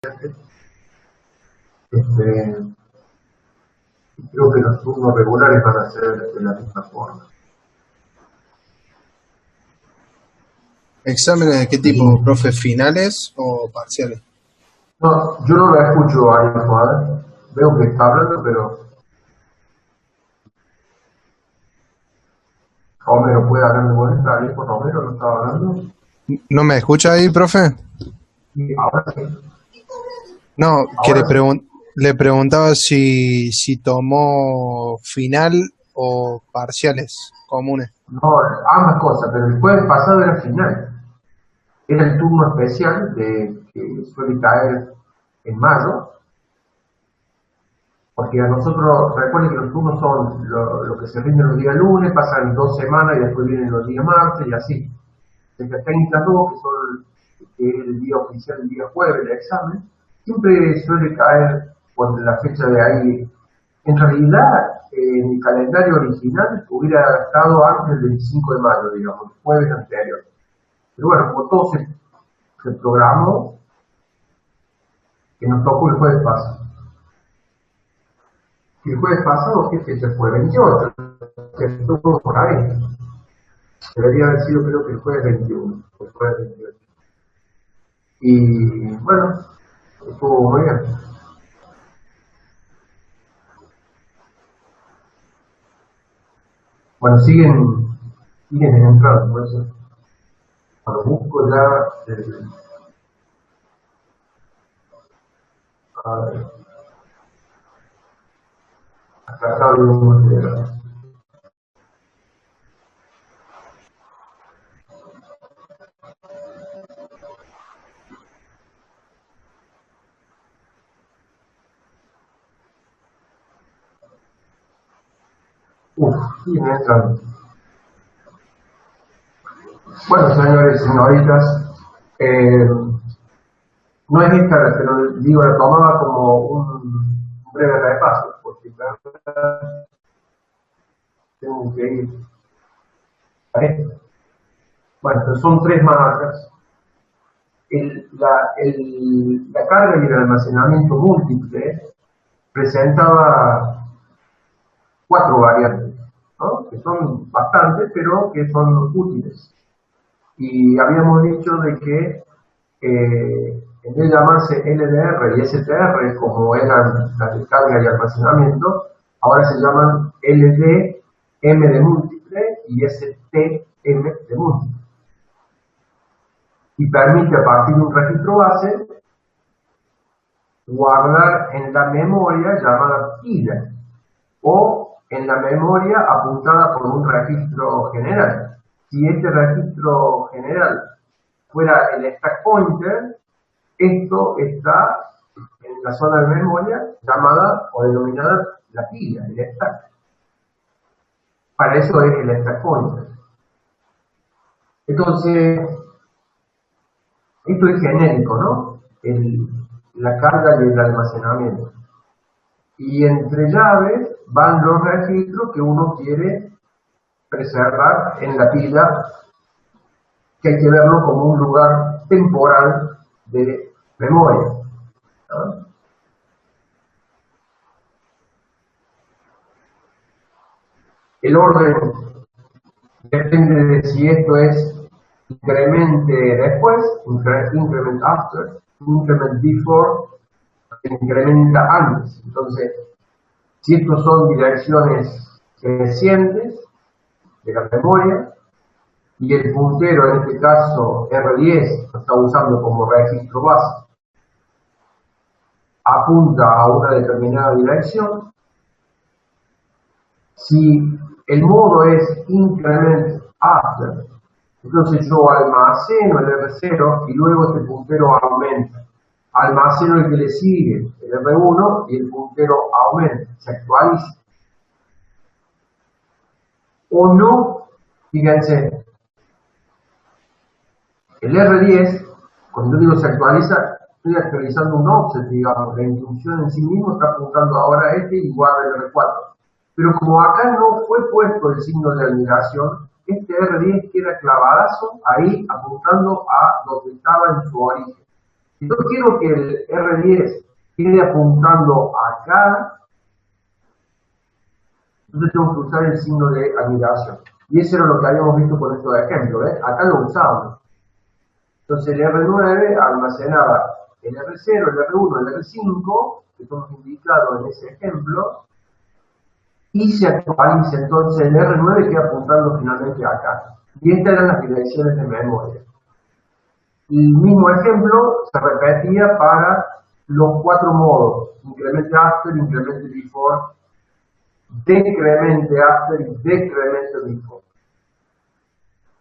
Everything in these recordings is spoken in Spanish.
Este, y creo que los turnos regulares van a ser de la misma forma. ¿Exámenes de qué tipo, Y profe? ¿Finales o parciales? no, yo no la escucho a Juan. Veo que está hablando, pero Romero puede hablar de vuelta. Alejo Romero no estaba hablando. ¿No me escucha ahí, profe? Y ahora sí, No, que ahora sí. le preguntaba si tomó final o parciales comunes. No, ambas cosas, pero el jueves pasado era final. Era el turno especial de que suele caer en mayo, porque a nosotros, recuerden que los turnos son lo que se rinde los días lunes, pasan 2 semanas y después vienen los días martes y así. Desde técnicas 2, que es el día oficial, el día jueves del examen, siempre suele caer por la fecha de ahí. En realidad, mi calendario original hubiera estado antes del 25 de mayo, digamos, el jueves anterior. Pero bueno, como todo se programó, que nos tocó el jueves pasado. Y el jueves pasado, ¿qué fecha fue? 28, que estuvo por ahí. Debería haber sido, creo que el jueves 21, el jueves 28. Y bueno, estuvo muy bien. Bueno, siguen en entrada, por eso cuando busco ya a ver, acá está bien. Siguen entrando. Bueno, señores y señoritas, no es esta, pero digo, la tomaba como un breve repaso, porque ya tengo que ir a esto. Bueno, pero son tres marcas. La carga y el almacenamiento múltiple presentaba cuatro variantes, ¿no? Que son bastantes, pero que son útiles. Y habíamos dicho de que en vez de llamarse LDR y STR, como eran las de carga y almacenamiento, ahora se llaman LD, M de múltiple y STM de múltiple. Y permite a partir de un registro base guardar en la memoria llamada pila o en la memoria apuntada por un registro general. Si este registro general fuera el stack pointer, esto está en la zona de memoria llamada o denominada la pila, el stack. Para eso es el stack pointer. Entonces, esto es genérico, ¿no? La carga y el almacenamiento. Y entre llaves van los registros que uno quiere preservar en la pila, que hay que verlo como un lugar temporal de memoria, ¿no? El orden depende de si esto es incremente después, increment after, increment before, incrementa antes. Entonces, si estos son direcciones crecientes de la memoria, y el puntero, en este caso R10, lo está usando como registro base, apunta a una determinada dirección. Si el modo es increment after, entonces yo almaceno el R0 y luego este puntero aumenta. Almaceno el que le sigue, el R1, y el puntero aumenta, se actualiza. O no, fíjense, el R10, cuando yo digo se actualiza, estoy actualizando un offset, digamos, la instrucción en sí mismo está apuntando ahora a este y guarda el R4. Pero como acá no fue puesto el signo de admiración, este R10 queda clavadazo ahí apuntando a donde estaba en su origen. Si yo quiero que el R10 quede apuntando acá, entonces tengo que usar el signo de admiración. Y eso era lo que habíamos visto con estos ejemplos, ¿ves? Acá lo usamos. Entonces el R9 almacenaba el R0, el R1, el R5, que son los indicados en ese ejemplo, y se actualiza entonces el R9 que apuntando finalmente acá. Y estas eran las direcciones de memoria. Y el mismo ejemplo se repetía para los 4 modos: incremente after, incremente before, decremente after y decremente before.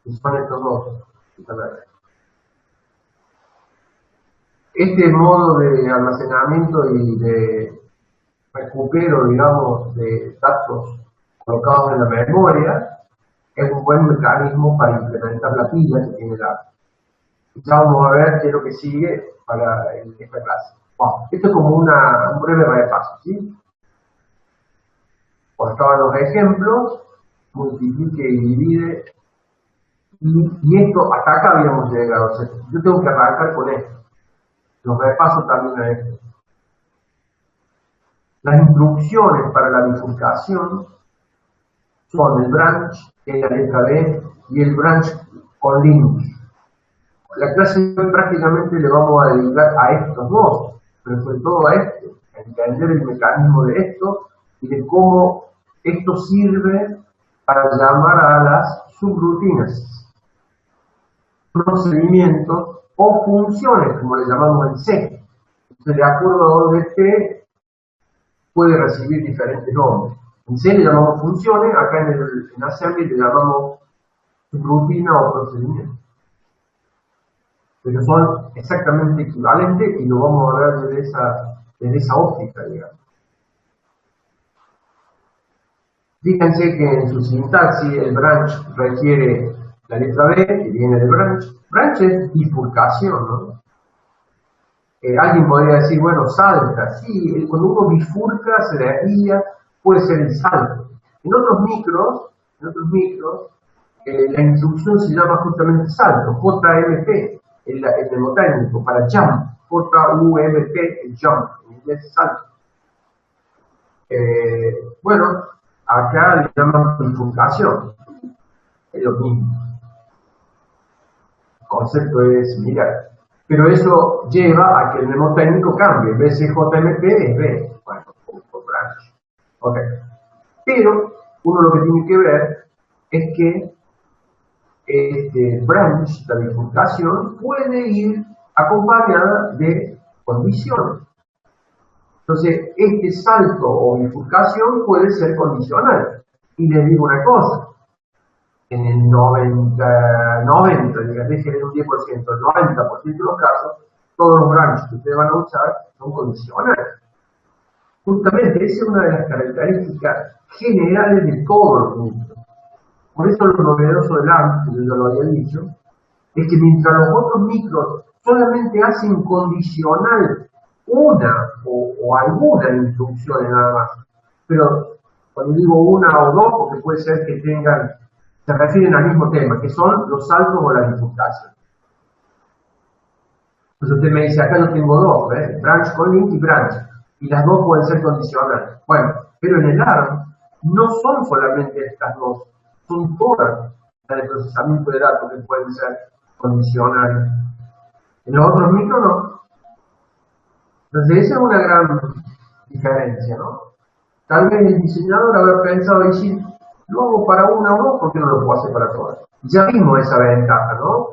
Y son estos dos. Este modo de almacenamiento y de recupero, digamos, de datos colocados en la memoria es un buen mecanismo para implementar la pila que tiene la. Ya vamos a ver qué es lo que sigue para esta clase. Bueno, esto es como un breve repaso, ¿sí? Cuando estaban los ejemplos, multiplique y divide, y esto, hasta acá habíamos llegado. O sea, yo tengo que arrancar con esto. Los repaso también a esto. Las instrucciones para la bifurcación son el branch, que es la letra B, y el branch con link. La clase de hoy prácticamente le vamos a dedicar a estos dos, pero sobre todo a este, a entender el mecanismo de esto y de cómo esto sirve para llamar a las subrutinas, procedimientos o funciones, como le llamamos en C. Entonces, de acuerdo a donde esté, puede recibir diferentes nombres. En C le llamamos funciones, acá en Assembly le llamamos subrutina o procedimiento. Pero son exactamente equivalentes y lo vamos a ver desde esa óptica, digamos. Fíjense que en su sintaxis el branch requiere la letra B, que viene de branch. Branch es bifurcación, ¿no? Alguien podría decir, bueno, salta. Sí, cuando uno bifurca, se desvía, puede ser el salto. En otros micros, la instrucción se llama justamente salto, JMP, el mnemotécnico, para jump, J-U-M-P, el jump, en inglés es salto. Bueno, acá le llaman bifurcación, es lo mismo. El concepto es similar. Pero eso lleva a que el mnemotécnico cambie. En vez de JMP es B. Bueno, por branch. Ok. Pero uno lo que tiene que ver es que este branch, la bifurcación, puede ir acompañada de condiciones. Entonces, este salto o bifurcación puede ser condicional. Y les digo una cosa. En el 90, déjenme en un 10%, el 90% de los casos, todos los branches que ustedes van a usar son condicionales. Justamente, esa es una de las características generales de todos los micros. Por eso lo novedoso del ARM, que yo ya lo había dicho, es que mientras los otros micros solamente hacen condicional una o algunas instrucciones nada más, pero cuando digo una o dos, porque puede ser que tengan, se refieren al mismo tema, que son los saltos o la bifurcación. Entonces usted me dice, acá yo tengo dos, branch con link y branch, y las dos pueden ser condicionales. Bueno, pero en el ARM no son solamente estas dos, son todas las de procesamiento de datos que pueden ser condicionales. En los otros micros no. Entonces esa es una gran diferencia, ¿no? Tal vez el diseñador habrá pensado decir, lo hago para una o dos, ¿por qué no lo puedo hacer para todas? Ya vimos esa ventaja, ¿no?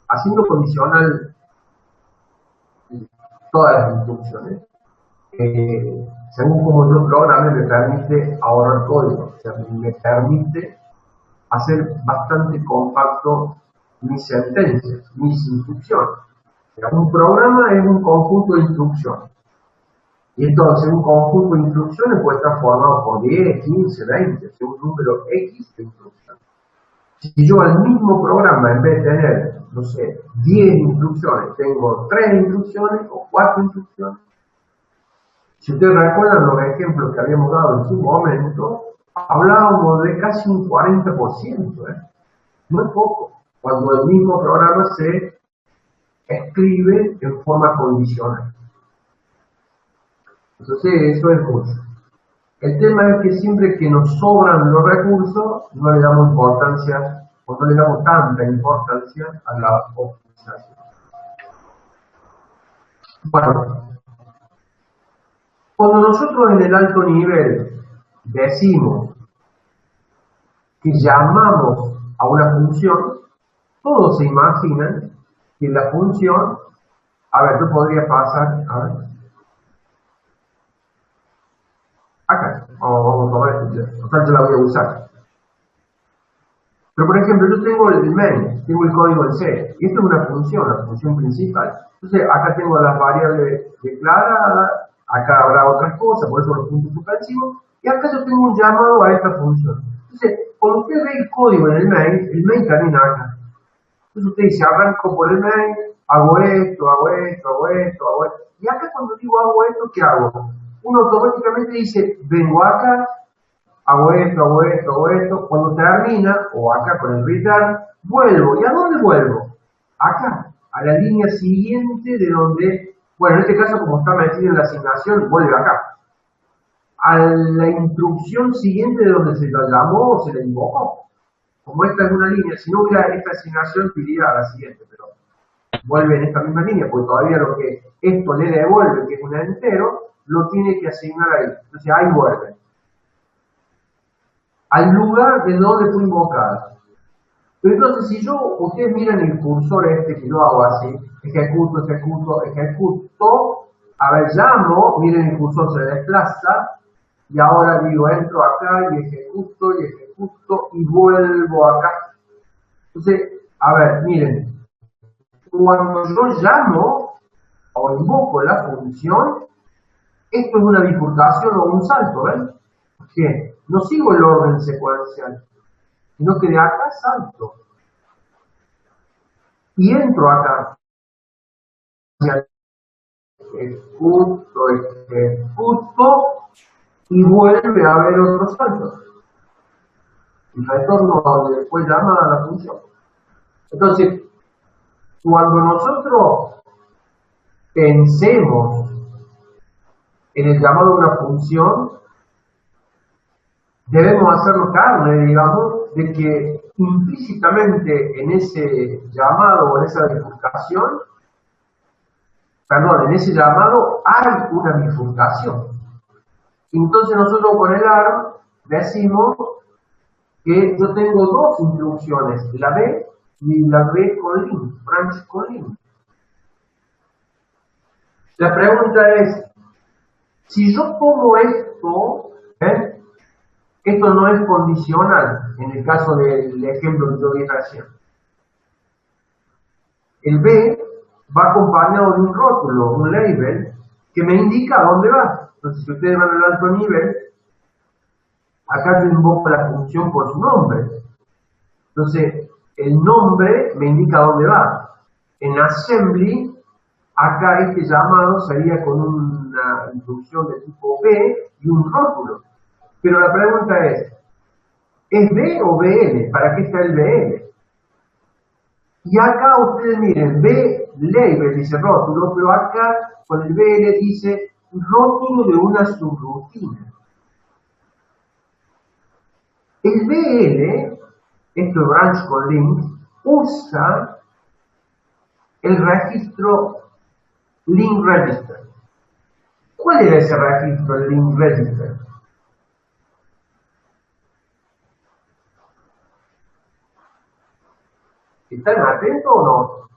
Haciendo condicional todas las instrucciones, según como yo programe, me permite ahorrar código, o sea, me permite hacer bastante compacto mis sentencias, mis instrucciones. O sea, un programa es un conjunto de instrucciones. Y entonces un conjunto de instrucciones puede estar formado por 10, 15, 20, o sea, un número X de instrucciones. Si yo al mismo programa, en vez de tener, no sé, 10 instrucciones, tengo 3 instrucciones o 4 instrucciones. Si ustedes recuerdan los ejemplos que habíamos dado en su momento, hablábamos de casi un 40%, no es poco, cuando el mismo programa se escribe en forma condicional. Entonces eso es mucho. El tema es que siempre que nos sobran los recursos, no le damos importancia o no le damos tanta importancia a la optimización. Bueno, cuando nosotros en el alto nivel decimos que llamamos a una función, todos se imaginan que la función, a ver, yo podría pasar, a ver, acá, vamos a tomar este, o sea, yo la voy a usar. Pero por ejemplo, yo tengo el main, tengo el código en C, y esto es una función, la función principal. Entonces, acá tengo las variables declaradas, acá habrá otras cosas, por eso los puntos suspensivos, y acá yo tengo un llamado a esta función. Entonces, cuando usted ve el código en el main termina acá. Entonces usted dice, arranco por el main, hago esto, hago esto, hago esto, hago esto. Y acá cuando digo hago esto, ¿qué hago? Uno automáticamente dice, vengo acá, hago esto, hago esto, hago esto. Cuando termina, o acá con el return, vuelvo. ¿Y a dónde vuelvo? Acá, a la línea siguiente de donde, bueno, en este caso como está metido en la asignación, vuelve acá. A la instrucción siguiente de donde se lo llamó o se le invocó. Como esta es una línea, si no hubiera esta asignación, te iría a la siguiente, pero vuelve en esta misma línea, porque todavía lo que esto le devuelve, que es un entero, lo tiene que asignar ahí. Entonces ahí vuelve. Al lugar de donde fue invocada. Pero entonces, si ustedes miran el cursor este que yo hago así, ejecuto, ejecuto, ejecuto, a ver, llamo, miren el cursor se desplaza, y ahora digo, entro acá y ejecuto y vuelvo acá. Entonces, a ver, miren, cuando yo llamo o invoco la función, esto es una bifurcación o un salto, ¿ven? Porque no sigo el orden secuencial, sino que de acá salto. Y entro acá. Ejecuto, y vuelve a haber otro salto. Y retorno a donde después llama a la función. Entonces, cuando nosotros pensemos en el llamado de una función, debemos hacernos carne, digamos, de que implícitamente en ese llamado o en esa bifurcación, en ese llamado hay una bifurcación. Entonces nosotros con el ARM decimos que yo tengo dos instrucciones, la B y la B con link, branch con link. La pregunta es, si yo tomo esto, esto no es condicional, en el caso del ejemplo que yo di recién. El B va acompañado de un rótulo, un label, que me indica a dónde va. Entonces, si ustedes van al alto nivel, acá yo invoco la función por su nombre. Entonces, el nombre me indica a dónde va. En assembly, acá este llamado sería con una instrucción de tipo B y un rótulo. Pero la pregunta ¿es B o BL? ¿Para qué está el BL? Y acá ustedes miren, B label dice rótulo, pero acá con el BL dice rótulo de una subrutina. El BL, esto es branch con link, usa el registro link register. ¿Cuál era ese registro, el link register? ¿Están atentos o no?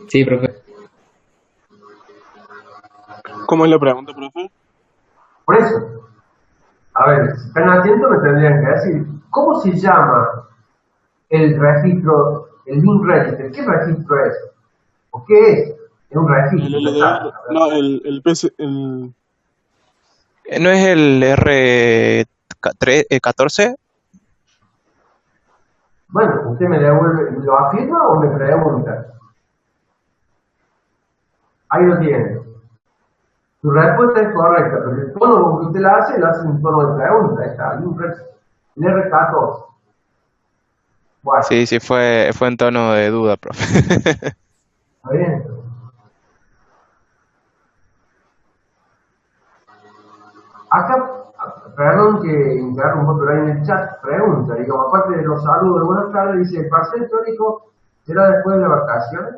Sí, profe. ¿Cómo es la pregunta, profe? Por eso, a ver, si están atentos me tendrían que decir, ¿cómo se llama el registro, el link register? ¿Qué registro es? ¿O qué es? Es un registro. El LDR, no, el PC, ¿No es el R14? Bueno, usted me devuelve, ¿lo afirma o me pregunta? Ahí lo tiene. Su respuesta es correcta, pero el tono con que usted la hace, lo hace en un tono de pregunta. Está, el R14. Bueno, Sí, sí, fue en tono de duda, profe. ¿está bien? Acá, perdón que interrumpo, pero ahí en el chat pregunta, digo, aparte de los saludos de buenas tardes, dice, ¿el parcial teórico será después de las vacaciones?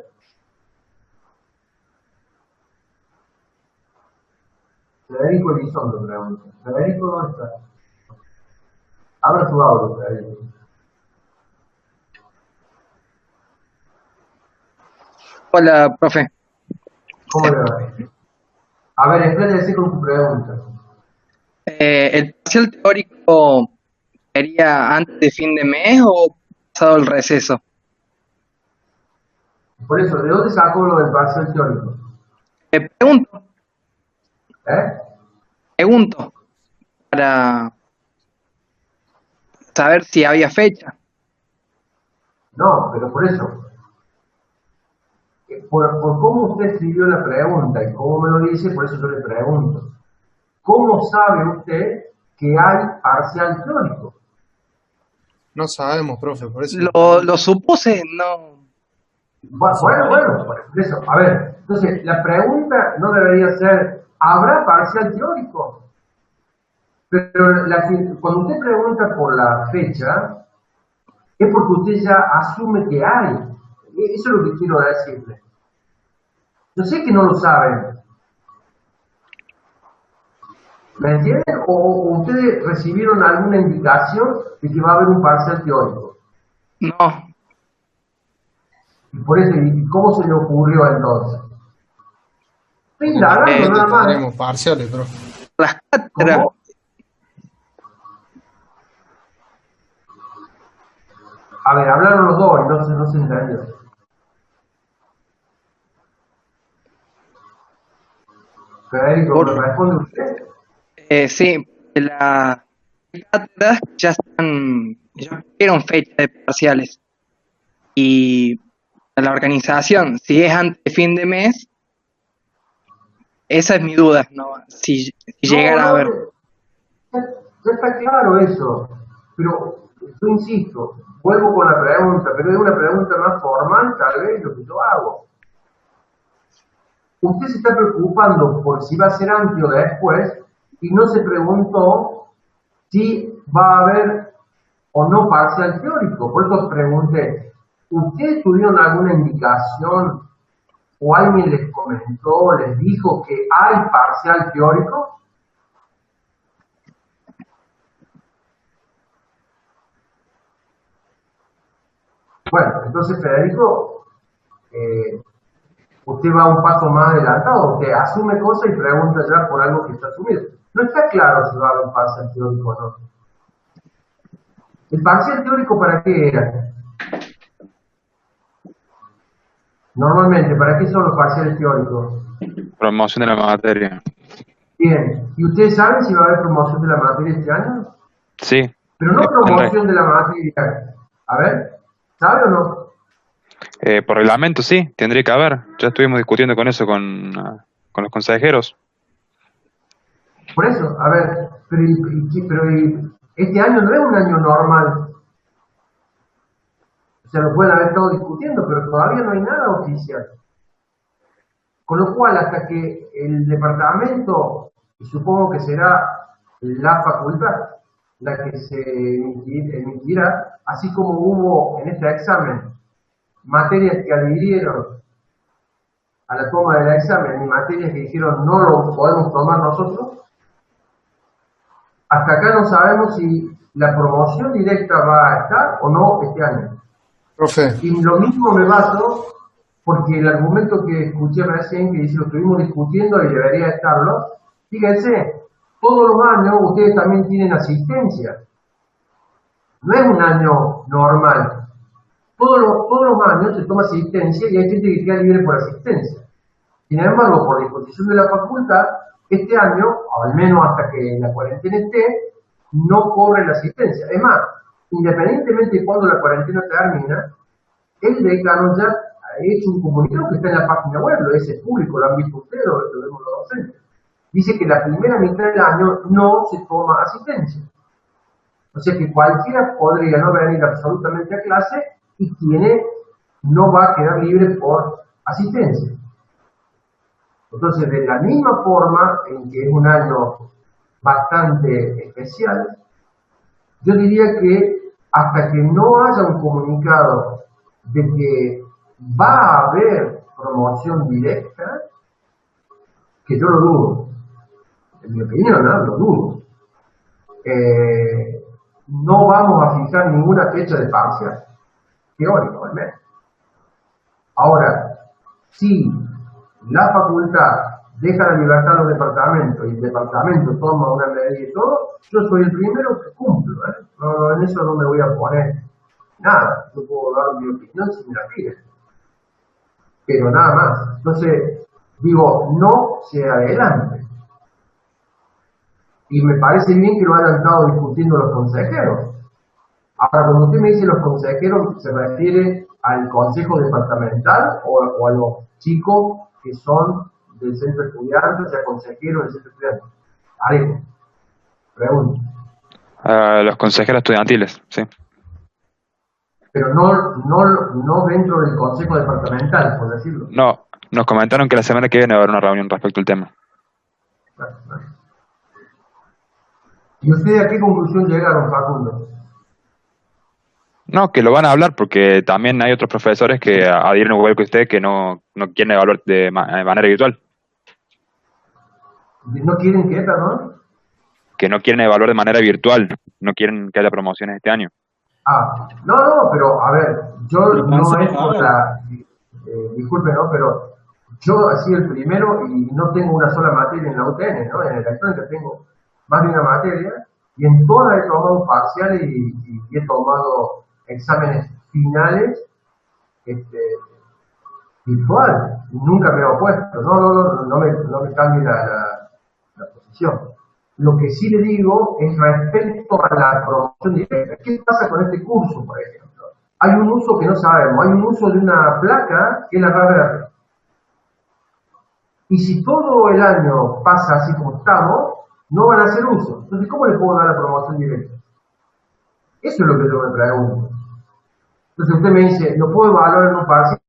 Federico Elizondo pregunta. Federico, ¿dónde está? Abra su audio, Federico. Hola, profe. ¿Cómo le va? A ver, explíquese con tu pregunta. ¿El parcial teórico sería antes de fin de mes o pasado el receso? Por eso, ¿de dónde sacó lo del parcial teórico? Pregunto, ¿Eh? pregunto, para saber si había fecha. No, pero por eso, por cómo usted escribió la pregunta y cómo me lo dice, por eso yo le pregunto. ¿Cómo sabe usted que hay parcial teórico? No sabemos, profe, por eso le Lo supuse, no. Bueno, por eso. A ver, entonces, la pregunta no debería ser, ¿habrá parcial teórico? Pero cuando usted pregunta por la fecha, es porque usted ya asume que hay. Eso es lo que quiero decirle. Yo sé que no lo saben. ¿Me entienden? O ustedes recibieron alguna indicación de que va a haber un parcial teórico. No. Y por eso, ¿y cómo se le ocurrió entonces? Estoy indagando nada más. tenemos parciales, profe. Las cátedras. ¿Cómo? A ver, hablaron los dos, entonces no se entendió. Federico, ¿me responde usted? Sí, las cátedras ya tuvieron fecha de parciales. Y la organización, si es antes de fin de mes, esa es mi duda, ¿no? Si llegara a haber. Ya está claro eso, pero yo insisto, vuelvo con la pregunta, pero es una pregunta más formal tal vez lo que yo hago. Usted se está preocupando por si va a ser antes o después y no se preguntó si va a haber o no parcial teórico. Por eso pregunté, ¿ustedes tuvieron alguna indicación o alguien les comentó, les dijo que hay parcial teórico? Bueno, entonces Federico, usted va un paso más adelantado, usted asume cosas y pregunta ya por algo que está asumido. No está claro si va a haber un parcial teórico o no. ¿El parcial teórico para qué era? Normalmente, ¿para qué son los parciales teóricos? Promoción de la materia. Bien, ¿y ustedes saben si va a haber promoción de la materia este año? Sí. Pero no promoción de la materia. A ver, ¿sabe o no? Por reglamento sí, tendría que haber. Ya estuvimos discutiendo con eso con los consejeros. Por eso, a ver, pero este año no es un año normal. O sea, lo pueden haber estado discutiendo, pero todavía no hay nada oficial. Con lo cual, hasta que el departamento, y supongo que será la facultad la que se emitirá, así como hubo en este examen materias que adhirieron a la toma del examen y materias que dijeron no lo podemos tomar nosotros, hasta acá no sabemos si la promoción directa va a estar o no este año. Profe, Y lo mismo me baso porque el argumento que escuché recién, que dice lo estuvimos discutiendo y debería estarlo, fíjense, todos los años ustedes también tienen asistencia. No es un año normal. Todos los años se toma asistencia y hay gente que queda libre por asistencia. Sin embargo, por disposición de la facultad, este año, o al menos hasta que la cuarentena esté, no corre la asistencia. Es más, independientemente de cuando la cuarentena termina, el decano ya ha hecho un comunicado que está en la página web, lo es público, lo han visto ustedes, lo vemos los docentes. Dice que la primera mitad del año no se toma asistencia. O sea que cualquiera podría no venir absolutamente a clase y no va a quedar libre por asistencia. Entonces, de la misma forma en que es un año bastante especial, yo diría que hasta que no haya un comunicado de que va a haber promoción directa, que yo lo dudo, en mi opinión, ¿no? Lo dudo, no vamos a fijar ninguna fecha de parcial, teórico, al menos. Ahora, si la facultad deja la libertad a los departamentos y el departamento toma una medida y todo, yo soy el primero que cumplo, ¿eh? No, en eso no me voy a poner nada, yo puedo dar mi opinión si me la piden, pero nada más. Entonces, digo, no se adelante. Y me parece bien que lo hayan estado discutiendo los consejeros. Ahora, cuando usted me dice los consejeros, ¿se refiere al consejo departamental o a los chicos que son del centro estudiante, o sea, consejeros del centro estudiante? Areco, pregunto. Los consejeros estudiantiles, sí. Pero no dentro del consejo departamental, por decirlo. No, nos comentaron que la semana que viene va a haber una reunión respecto al tema. Bueno. ¿Y ustedes a qué conclusión llegaron, Facundo? No, que lo van a hablar porque también hay otros profesores que adhieren igual que usted que no quieren evaluar de manera virtual. ¿No quieren qué, perdón? Que no quieren evaluar de manera virtual, no quieren que haya promociones este año. No, pero a ver, yo no es por la... disculpe, ¿no? Pero yo he sido el primero y no tengo una sola materia en la UTN, ¿no? En electrónica tengo más de una materia y en todas he tomado parciales y he tomado exámenes finales virtual. Nunca me he opuesto, no me cambie la posición. Lo que sí le digo es respecto a la promoción directa. ¿Qué pasa con este curso, por ejemplo? Hay un uso que no sabemos, hay un uso de una placa que es la RAVER. Y si todo el año pasa así como estamos, no van a hacer uso. Entonces, ¿cómo le puedo dar la promoción directa? Eso es lo que yo me pregunto. Entonces usted me dice, ¿lo puedo evaluar en un parcial?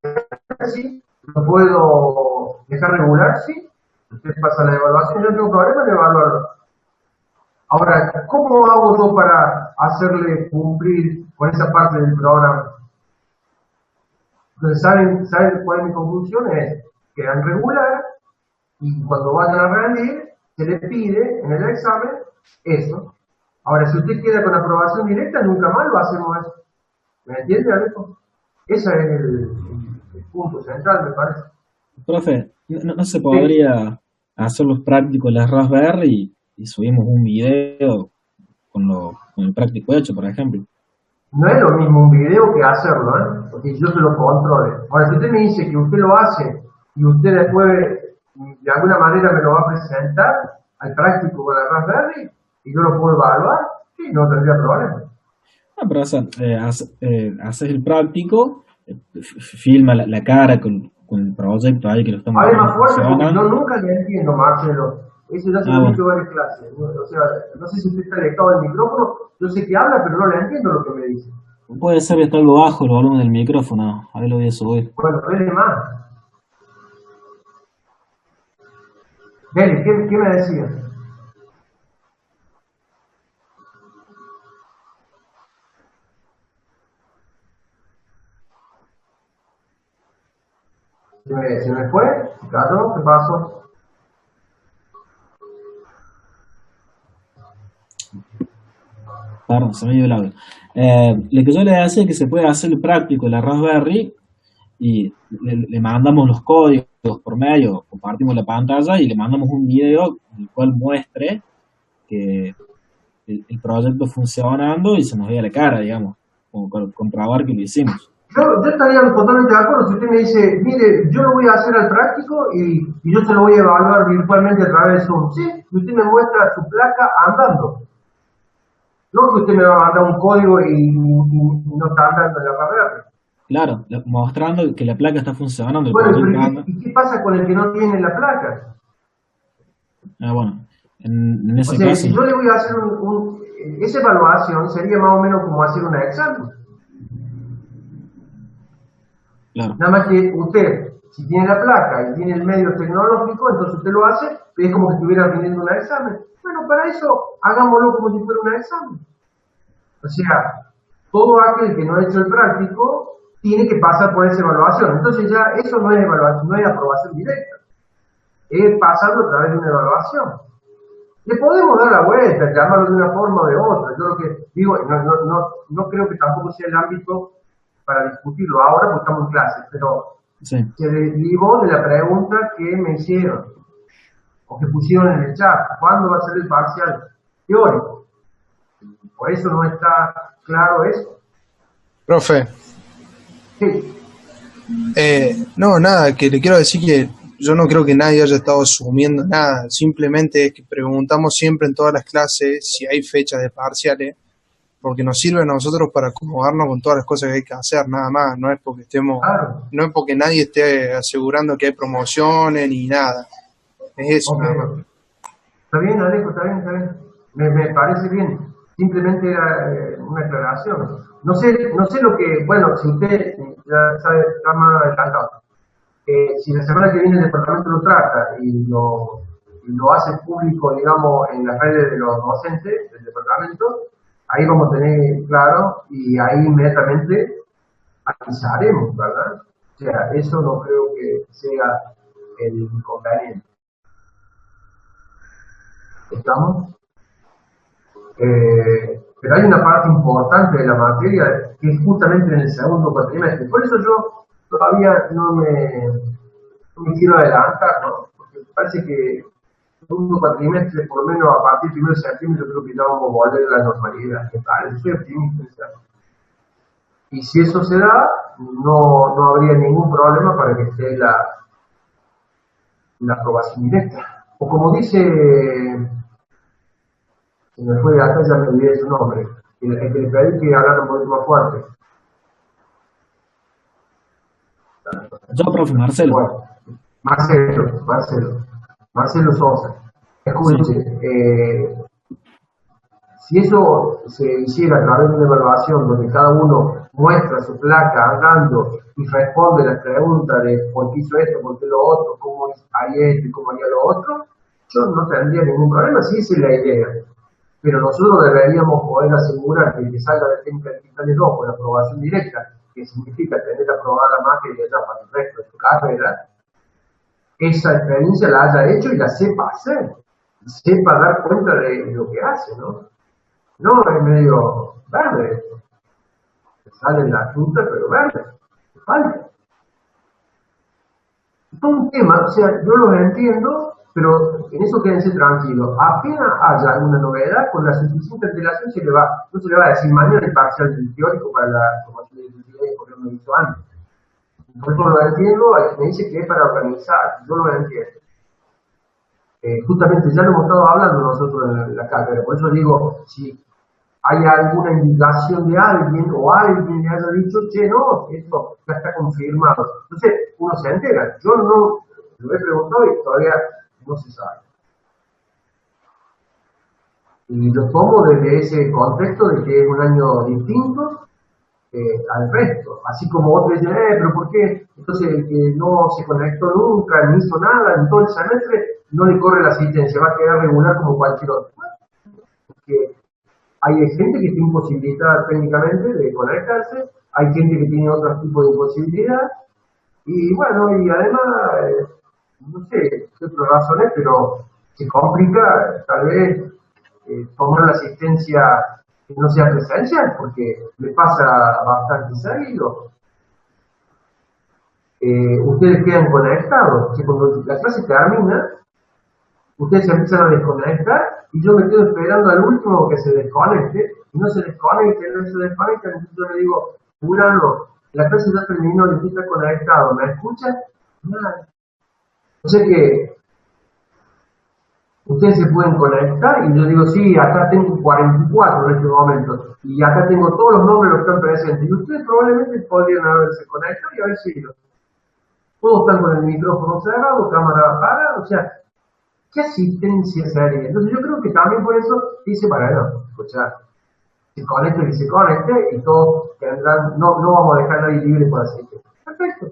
Sí. ¿Lo puedo dejar regular? Sí. Usted pasa la evaluación, yo no tengo problema en evaluarlo. Ahora, ¿cómo hago yo para hacerle cumplir con esa parte del programa? Entonces, ¿saben cuál es mi conclusión? Es que quedan regular y cuando vayan a rendir, se le pide en el examen eso. Ahora, si usted queda con aprobación directa, nunca más lo hacemos eso. ¿Me entiende, Alejo? Ese es el punto central, me parece. Profe, ¿no se podría hacer los prácticos en la Raspberry y subimos un video con el práctico hecho, por ejemplo? No es lo mismo un video que hacerlo, ¿eh? Porque yo se lo controle. Ahora, si usted me dice que usted lo hace y usted después de alguna manera me lo va a presentar al práctico con la Raspberry y yo lo puedo evaluar, sí, no tendría problema. Pero haces el práctico, filma la cara con el proyecto ahí que lo estamos haciendo. Más fuerte porque yo nunca le entiendo, Marcelo. Eso ya se lo he dicho varias clases. O sea, no sé si usted está alejado del micrófono, yo sé que habla, pero no le entiendo lo que me dice. Puede ser que está algo bajo el volumen del micrófono, a ver lo voy a subir. Bueno, dele más. Dele, ¿qué me decía? ¿Se me fue? ¿Cayó? ¿Qué pasó? Perdón, se me dio el audio. Lo que yo le decía es que se puede hacer el práctico en la Raspberry y le mandamos los códigos por medio, compartimos la pantalla y le mandamos un video en el cual muestre que el proyecto funcionando y se nos vea la cara, digamos, como comprobar que lo hicimos. Yo estaría totalmente de acuerdo si usted me dice, mire, yo lo voy a hacer al práctico y yo se lo voy a evaluar virtualmente a través de Zoom. Sí, y usted me muestra su placa andando. No que usted me va a mandar un código y no está andando en la carrera. Claro, mostrando que la placa está funcionando. Bueno, pero ¿y qué pasa con el que no tiene la placa? Bueno, en ese caso... caso... si yo le voy a hacer esa evaluación sería más o menos como hacer un examen. Claro. Nada más que usted, si tiene la placa y tiene el medio tecnológico, entonces usted lo hace, y es como que estuviera rindiendo un examen. Bueno, para eso hagámoslo como si fuera un examen. O sea, todo aquel que no ha hecho el práctico tiene que pasar por esa evaluación. Entonces ya eso no es evaluación, no es aprobación directa. Es pasarlo a través de una evaluación. Le podemos dar la vuelta, llamarlo de una forma o de otra. Yo lo que digo, no creo que tampoco sea el ámbito para discutirlo ahora porque estamos en clase, pero Sí. se derivó de la pregunta que me hicieron o que pusieron en el chat. ¿Cuándo va a ser el parcial teórico? Por eso no está claro eso. Profe, Sí, no, nada, que le quiero decir que yo no creo que nadie haya estado asumiendo nada, simplemente es que preguntamos siempre en todas las clases si hay fechas de parciales, porque nos sirve a nosotros para acomodarnos con todas las cosas que hay que hacer, nada más, no es porque estemos, claro. no es porque nadie esté asegurando que hay promociones ni nada, es eso Ok. nada más. Está bien, Alejo, está bien, está bien. Me parece bien. Simplemente era una aclaración. No sé lo que, bueno, si usted ya sabe, está más adelantado. Si la semana que viene el departamento lo trata y lo hace público, digamos, en las redes de los docentes del departamento, ahí vamos a tener claro y ahí inmediatamente avisaremos, ¿verdad? O sea, eso no creo que sea el inconveniente. ¿Estamos? Pero hay una parte importante de la materia que es justamente en el segundo cuatrimestre. Por eso yo todavía no me quiero adelantar, ¿no? Porque parece que el segundo cuatrimestre, por lo menos a partir del 1 de septiembre, yo creo que ya vamos a volver a la normalidad. Me parece, soy optimista. Y si eso se da, no habría ningún problema para que esté la aprobación directa. O como dice, se me fue de acá, ya me olvidé su nombre, el que le pedí que hablara un poquito más fuerte. Yo, profe, Marcelo. Bueno, Marcelo Sosa. Escuche, si eso se hiciera a través de una evaluación donde cada uno muestra su placa andando y responde las preguntas de por qué hizo esto, por qué lo otro, cómo haría esto y cómo haría lo otro, yo no tendría ningún problema, si esa es la idea. Pero nosotros deberíamos poder asegurar que el que salga de técnica digital 2 con aprobación directa, que significa tener aprobada la materia ya para el resto de su carrera, esa experiencia la haya hecho y la sepa hacer, y sepa dar cuenta de lo que hace, ¿no? No es medio verde, sale la fruta, pero verde, falta. Es todo un tema, o sea, yo lo entiendo, pero en eso quédense tranquilos. Apenas haya alguna novedad, con la suficiente antelación no se le va a decir mañana el parcial teórico para la formación de identidad, porque lo he visto antes. Por eso lo entiendo, hay quien me dice que es para organizar, yo lo entiendo. Justamente ya lo hemos estado hablando nosotros en la carrera, por eso digo, si hay alguna indicación de alguien o alguien le haya dicho, che, no, esto ya está confirmado. Entonces, uno se entera. Yo no lo he preguntado y todavía no se sabe. Y lo tomo desde ese contexto de que es un año distinto al resto. Así como otros dicen, pero ¿por qué? Entonces, el que no se conectó nunca, ni hizo nada en todo el semestre, no le corre la asistencia, va a quedar regular como cualquier otro. Porque hay gente que está imposibilitada técnicamente de conectarse, hay gente que tiene otro tipo de imposibilidad, y bueno, y además, no sé qué otras razones, pero se complica tal vez tomar la asistencia que no sea presencial, porque le pasa bastante seguido. Ustedes quedan conectados, que cuando la clase termina, ustedes se empiezan a desconectar y yo me quedo esperando al último que se desconecte, y no se desconecte, entonces yo le digo, Urano, la clase ya terminó, y usted está conectado, ¿me escucha? Nada. O sea que ustedes se pueden conectar y yo digo, sí, acá tengo 44 en este momento, y acá tengo todos los nombres de los que están presentes, y ustedes probablemente podrían haberse conectado y haber sido. Todos están con el micrófono cerrado, cámara apagada, o sea, ¿qué asistencia sería? Entonces yo creo que también por eso dice, bueno, O sea, se conecte y se conecte y todos tendrán, no vamos a dejar a nadie libre por así decirlo. Perfecto.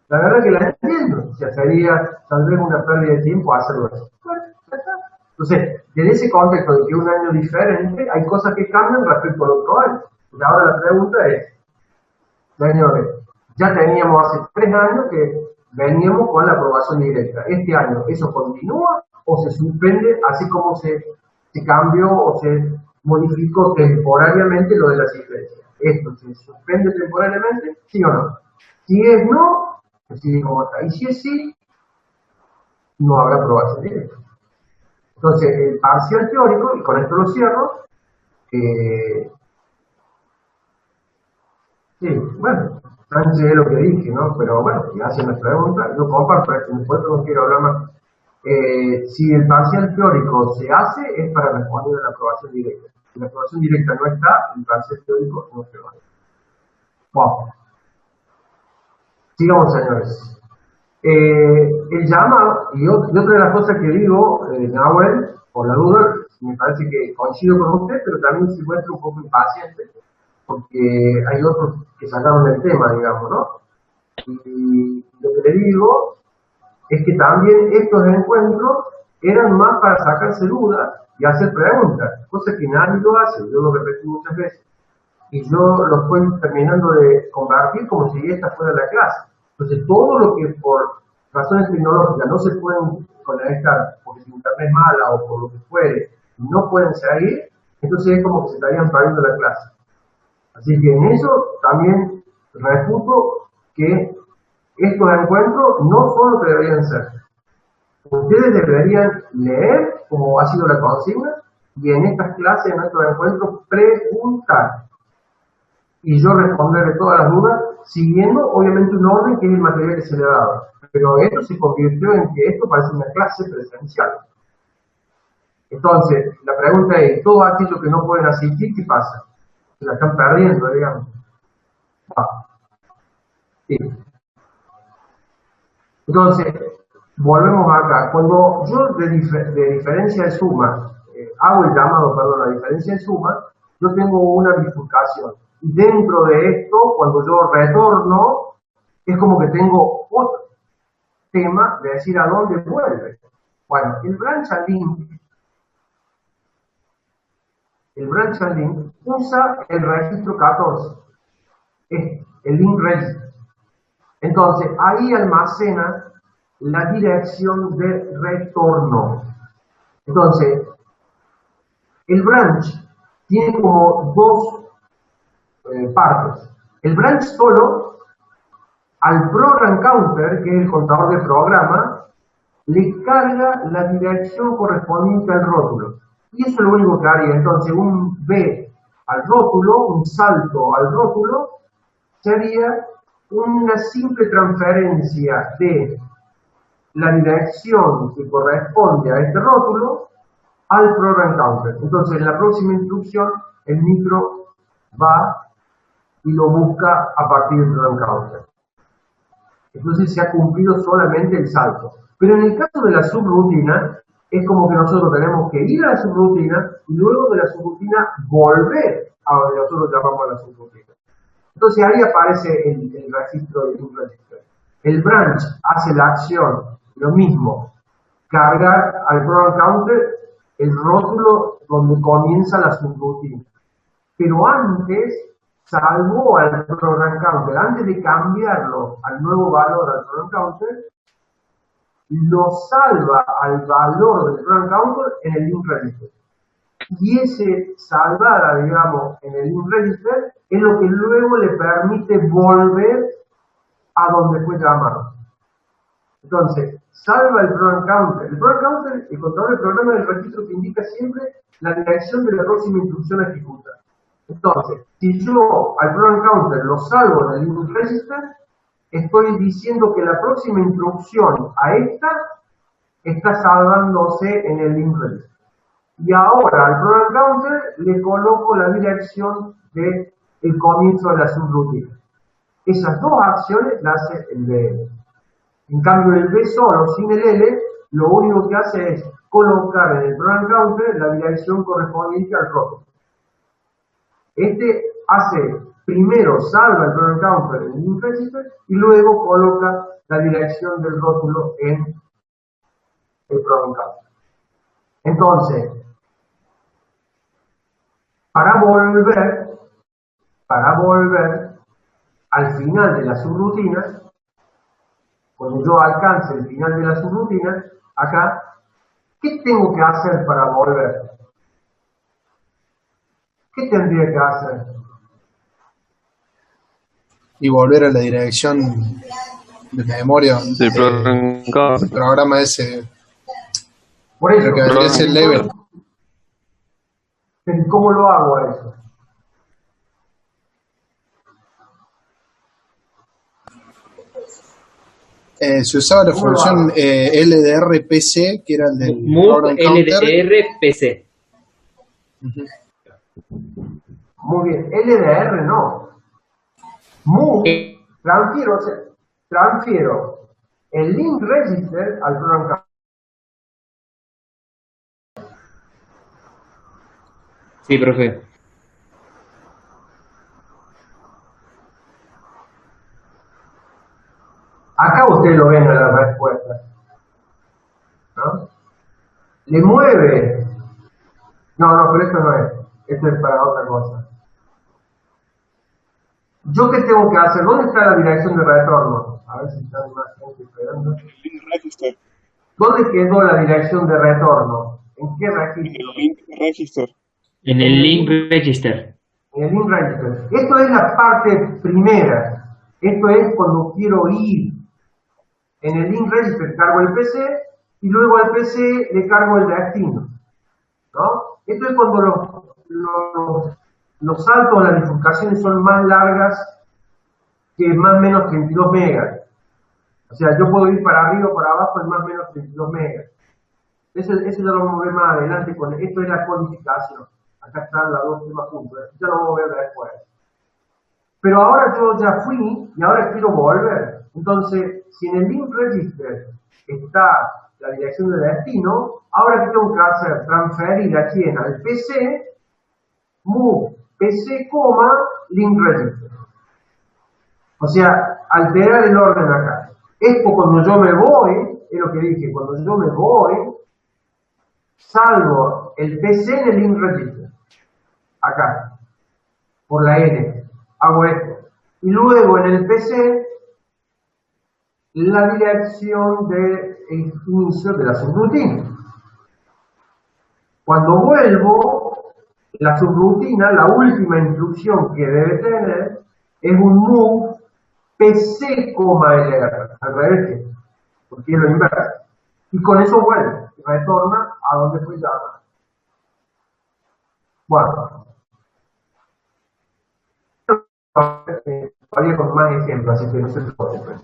La verdad que la entiendo. O sea, sería tal vez una pérdida de tiempo hacerlo así. Bueno, ya está. Entonces, desde ese contexto de que un año diferente, hay cosas que cambian respecto al otro año. Y ahora la pregunta es, señores, ya teníamos hace 3 años que veníamos con la aprobación directa. Este año, ¿eso continúa o se suspende así como se cambió o se modificó temporariamente lo de las iglesias? ¿Esto se suspende temporariamente? ¿Sí o no? Si es no, se sigue como está. Y si es sí, no habrá aprobación directa. Entonces, el parcial teórico, y con esto lo cierro, sí, bueno, Sánchez es lo que dije, ¿no? Pero bueno, si hacen las preguntas, yo comparto esto, después no quiero hablar más. Si el parcial teórico se hace, es para responder a la aprobación directa. Si la aprobación directa no está, el parcial teórico no se va. Bueno, sigamos, señores. El llamado, y otra de las cosas que digo, Nahuel, por la duda, me parece que coincido con usted, pero también se muestra un poco impaciente, porque hay otros que sacaron el tema, digamos, ¿no? Y lo que le digo es que también estos encuentros eran más para sacarse dudas y hacer preguntas, cosa que nadie lo hace, yo lo repetí muchas veces, y yo lo estoy terminando de convertir como si esta fuera la clase. Entonces, todo lo que por razones tecnológicas no se pueden conectar porque su internet es mala o por lo que fuere, no pueden seguir, entonces es como que se estarían perdiendo la clase. Así que en eso también refuto que estos encuentros no son lo que deberían ser. Ustedes deberían leer, como ha sido la consigna, y en estas clases, en estos encuentros, preguntar. Y yo responderle todas las dudas, siguiendo obviamente un orden que es el material que se le ha dado. Pero esto se convirtió en que esto parece una clase presencial. Entonces, la pregunta es, todo aquello que no pueden asistir, ¿qué pasa? Se la están perdiendo, digamos. Sí. Entonces, volvemos acá. Cuando yo de diferencia de suma, hago el llamado, perdón, la diferencia de suma, yo tengo una bifurcación. Y dentro de esto, cuando yo retorno, es como que tengo otro tema de decir a dónde vuelve. Bueno, el branch and link usa el registro 14, el link register. Entonces, ahí almacena la dirección de retorno. Entonces, el branch tiene como dos partes. El branch solo, al program counter, que es el contador de programa, le carga la dirección correspondiente al rótulo. Y eso es lo único que haría. Entonces, un B al rótulo, un salto al rótulo, sería una simple transferencia de la dirección que corresponde a este rótulo al program counter. Entonces, en la próxima instrucción, el micro va y lo busca a partir del program counter. Entonces, se ha cumplido solamente el salto. Pero en el caso de la subrutina, es como que nosotros tenemos que ir a la subrutina y luego de la subrutina volver a donde nosotros llamamos a la subrutina. Entonces ahí aparece el registro de un registro. El branch hace la acción, lo mismo, cargar al program counter el rótulo donde comienza la subrutina. Pero antes salvó al program counter, antes de cambiarlo al nuevo valor al program counter, lo salva al valor del program counter en el link register. Y ese salvada, digamos, en el link register es lo que luego le permite volver a donde fue llamado. Entonces, salva el program counter. El program counter, el contador del programa del registro que indica siempre la dirección de la próxima instrucción a ejecutar. Entonces, si yo al program counter lo salvo en el link register, estoy diciendo que la próxima instrucción a esta está salvándose en el link register. Y ahora al program counter le coloco la dirección del comienzo de la subrutina. Esas dos acciones las hace el BL. En cambio, el B solo, sin el L, lo único que hace es colocar en el program counter la dirección correspondiente al rótulo. Primero salva el program counter en el link register y luego coloca la dirección del rótulo en el program counter. Entonces, para volver al final de la subrutina, cuando yo alcance el final de la subrutina, acá, ¿qué tengo que hacer para volver? ¿Qué tendría que hacer? Y volver a la dirección de memoria del del programa ese, Por eso, lo que vendría a ser level. ¿Cómo lo hago a eso? Se usaba la función LDR-PC, que era el del Move program counter. LDR-PC. Muy bien, LDR no. Move, transfiero el link register al program counter. Sí, profe. Acá ustedes lo ven en la respuesta, ¿no? Le mueve. No, pero esto no es. Esto es para otra cosa. ¿Yo qué tengo que hacer? ¿Dónde está la dirección de retorno? A ver si está más gente esperando. Link register. ¿Dónde quedó la dirección de retorno? ¿En qué En registro? el link register. En el link register. En el link register. Esto es la parte primera. Esto es cuando quiero ir. En el link register cargo el PC y luego al PC le cargo el destino, ¿no? Esto es cuando los saltos o las bifurcaciones son más largas que más o menos 32 megas. O sea, yo puedo ir para arriba o para abajo en más o menos 32 megas. Eso ya lo vamos a ver más adelante. Esto es la codificación. Acá están las dos temas juntos. Ya lo vamos a ver después. Pero ahora yo ya fui y ahora quiero volver. Entonces, si en el link register está la dirección de destino, ahora ¿qué tengo que hacer? Transferir a quién? Al PC, move PC, link register. O sea, alterar el orden acá. Esto cuando yo me voy, es lo que dije, cuando yo me voy, salvo el PC en el link register. Acá, por la N. Hago esto. Y luego en el PC, la dirección de inicio de la subrutina. Cuando vuelvo, la subrutina, la última instrucción que debe tener es un move PC, LR, al revés, porque es lo inverso. Y con eso vuelve, retorna a donde fue llamado. Bueno. Todavía con más ejemplos, así que no se preocupen.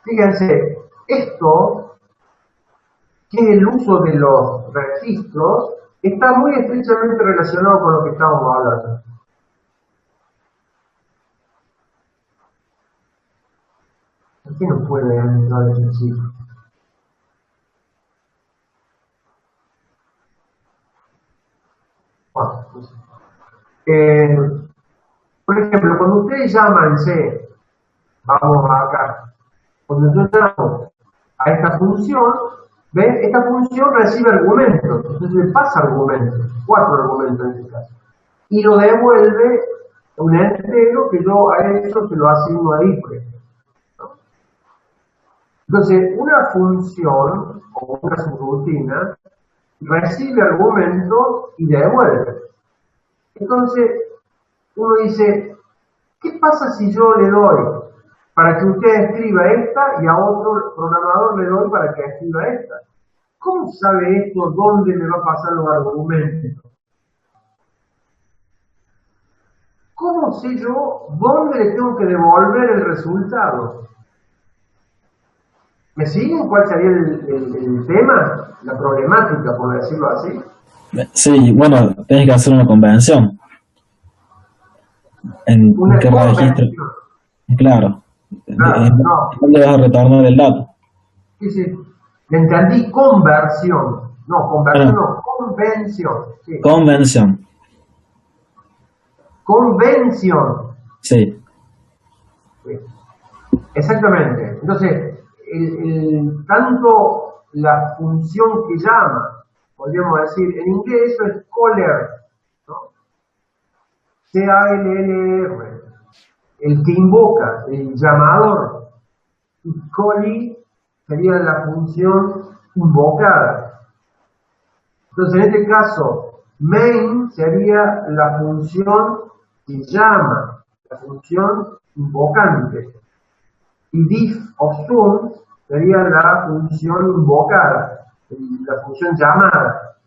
Fíjense, esto, que es el uso de los registros, está muy estrechamente relacionado con lo que estábamos hablando. ¿Por qué no puede entrar ese chico? Bueno, no sé. Por ejemplo, cuando ustedes llaman C, vamos acá, cuando yo llamo a esta función, ¿ven? Esta función recibe argumentos, entonces le pasa argumentos, 4 argumentos en este caso, y lo devuelve un entero que yo a eso se lo asigno ahí, por ejemplo, ¿no? Entonces, una función o una subrutina recibe argumentos y devuelve. Entonces, uno dice, ¿qué pasa si yo le doy para que usted escriba esta y a otro programador le doy para que escriba esta? ¿Cómo sabe esto dónde me va a pasar los argumentos? ¿Cómo sé yo dónde le tengo que devolver el resultado? ¿Me siguen cuál sería el tema? La problemática, por decirlo así. Sí, bueno, tienes que hacer una convención. ¿En qué registro? Claro. No. ¿Dónde vas a retornar el dato? Sí, sí. Le entendí conversión. No, conversión no, convención. Sí. Convención. convención. Sí. Exactamente. Entonces, tanto la función que llama, podríamos decir, en inglés eso es caller, ¿no? C-A-L-L-R, el que invoca, el llamador, y callee sería la función invocada. Entonces, en este caso, main sería la función que llama, la función invocante. Y diff of zoom sería la función invocada, la función llamada.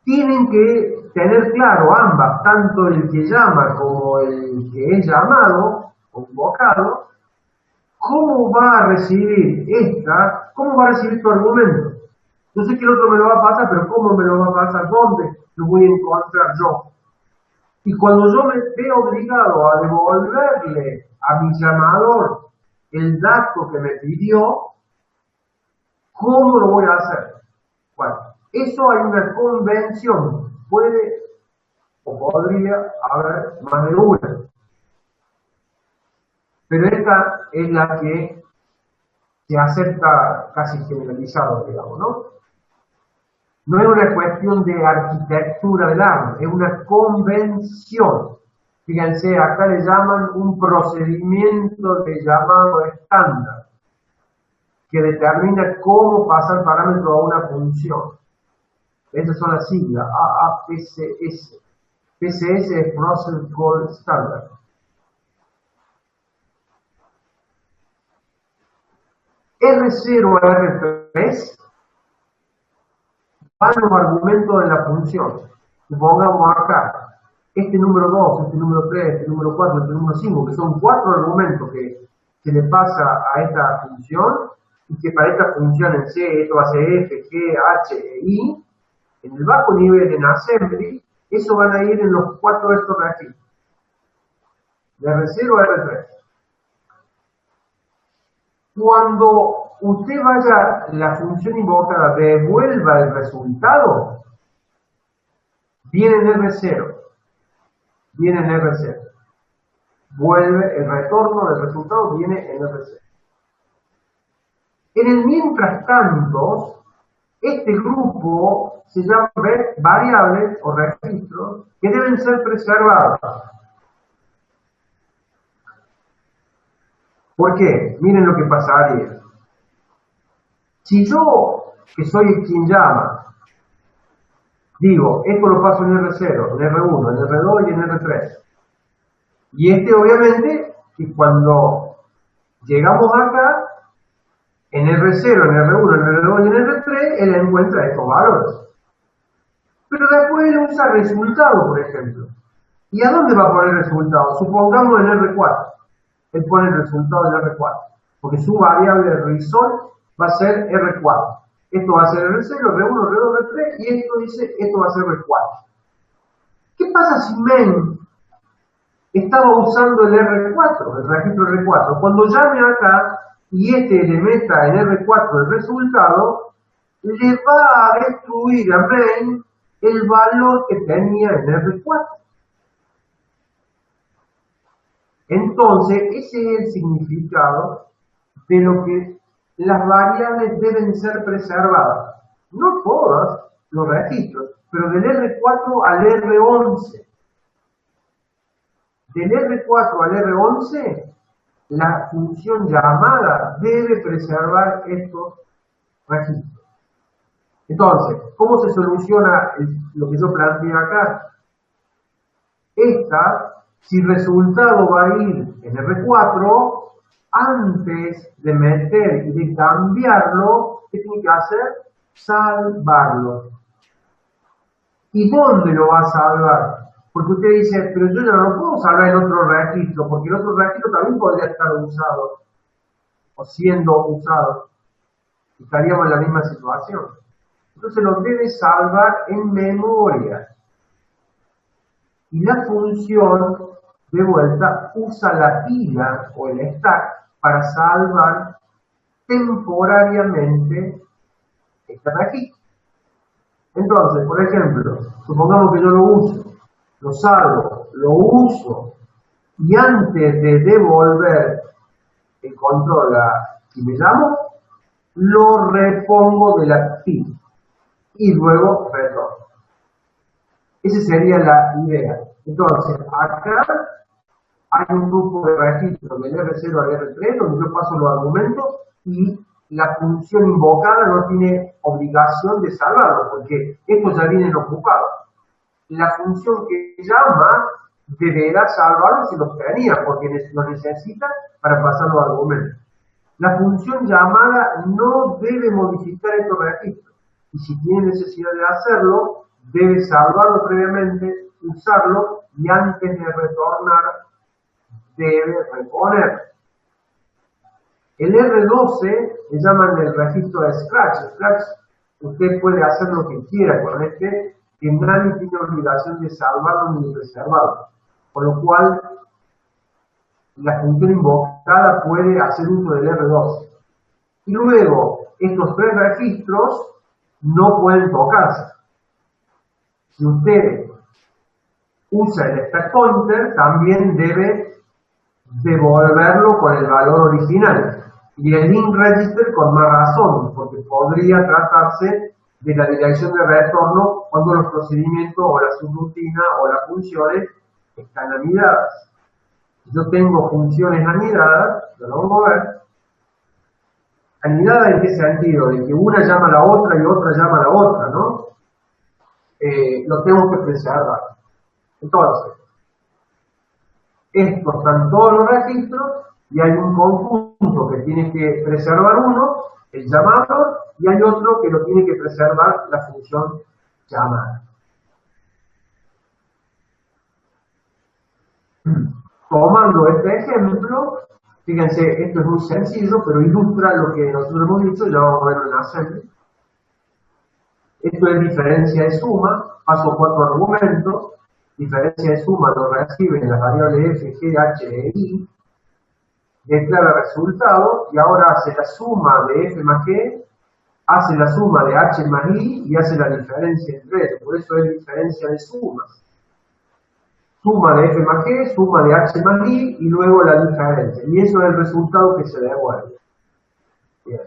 Tienen que tener claro ambas, tanto el que llama como el que es llamado o invocado, cómo va a recibir cómo va a recibir tu argumento. Yo sé que el otro me lo va a pasar, pero ¿cómo me lo va a pasar? ¿Dónde lo voy a encontrar yo? Y cuando yo me esté obligado a devolverle a mi llamador el dato que me pidió, ¿cómo lo voy a hacer? Bueno, eso hay una convención. Puede o podría haber más de una. Pero esta es la que se acepta casi generalizado, digamos, ¿no? No es una cuestión de arquitectura del arma, es una convención. Fíjense, acá le llaman un procedimiento de llamado estándar, que determina cómo pasa el parámetro a una función. Esas son las siglas, AAPCS. PCS es Process Call Standard. R0 a R3 van los argumentos de la función. Supongamos acá, este número 2, este número 3, este número 4, este número 5, que son 4 argumentos que se le pasa a esta función, y que para esta función en C, esto va a ser F, G, H e I, en el bajo nivel en assembly, eso van a ir en los 4 de estos registros, de R0 a R3. Cuando usted vaya, la función invocada devuelva el resultado, viene en R0, viene en R0. Vuelve el retorno del resultado, viene en R0. En el mientras tanto, este grupo se llama variables o registros que deben ser preservados. ¿Por qué? Miren lo que pasaría. Si yo, que soy quien llama, digo, esto lo paso en R0, en R1, en R2 y en R3. Y obviamente, que cuando llegamos acá, en R0, en R1, en R2 y en R3, él encuentra estos valores. Pero después él usa resultado, por ejemplo. ¿Y a dónde va a poner resultado? Supongamos en R4. Él pone el resultado en R4. Porque su variable result va a ser R4. Esto va a ser R0, R1, R2, R3, y esto dice, esto va a ser R4. ¿Qué pasa si main estaba usando el R4, el registro R4? Cuando llame acá, y le meta en R4 el resultado, le va a destruir a main el valor que tenía en R4. Entonces, ese es el significado de lo que las variables deben ser preservadas. No todos los registros, pero del R4 al R11. Del R4 al R11, la función llamada debe preservar estos registros. Entonces, ¿cómo se soluciona lo que yo planteé acá? Si el resultado va a ir en R4, antes de meter y de cambiarlo, ¿qué tiene que hacer? Salvarlo. ¿Y dónde lo va a salvar? Porque usted dice, pero yo ya no lo puedo salvar en otro registro, porque el otro registro también podría estar usado, o siendo usado. Estaríamos en la misma situación. Entonces lo debe salvar en memoria. Y la función, de vuelta, usa la pila o el stack para salvar temporariamente este registro. Entonces, por ejemplo, supongamos que yo lo uso lo salvo, lo uso, y antes de devolver el control a quien me llamo, lo repongo de la PIN y luego retorno. Esa sería la idea. Entonces, acá hay un grupo de registros del R0 al R3 donde yo paso los argumentos y la función invocada no tiene obligación de salvarlo, porque estos ya vienen ocupados. La función que llama deberá salvarlo si los tenía, porque lo necesita para pasar los argumentos. La función llamada no debe modificar estos registros, y si tiene necesidad de hacerlo, debe salvarlo previamente, usarlo, y antes de retornar, debe reponer. El R12 le llaman el registro de Scratch. Scratch, usted puede hacer lo que quiera con este, que nadie tiene obligación de salvarlo ni de preservarlo. Por lo cual, la función invocada puede hacer uso del R12. Y luego, estos tres registros no pueden tocarse. Si usted usa el stack pointer, también debe devolverlo con el valor original. Y el link register con más razón, porque podría tratarse de la dirección de retorno cuando los procedimientos o la subrutina o las funciones están anidadas. Si yo tengo funciones anidadas, lo vamos a ver. ¿Anidada en qué sentido? De que una llama a la otra y otra llama a la otra, ¿no? Lo tengo que preservar. Entonces, estos están todos los registros y hay un conjunto que tiene que preservar uno, el llamador, y hay otro que lo tiene que preservar la función llamada. Tomando este ejemplo, fíjense, esto es muy sencillo, pero ilustra lo que nosotros hemos dicho, ya vamos a verlo en assembly. Esto es diferencia de suma, paso 4 argumentos, diferencia de suma lo reciben las variables f, g, h e i, declara resultado y ahora hace la suma de f más g, hace la suma de h más i y hace la diferencia entre ellos, por eso es diferencia de sumas. Suma de f más g, suma de h más i y luego la diferencia, y eso es el resultado que se devuelve. Bien.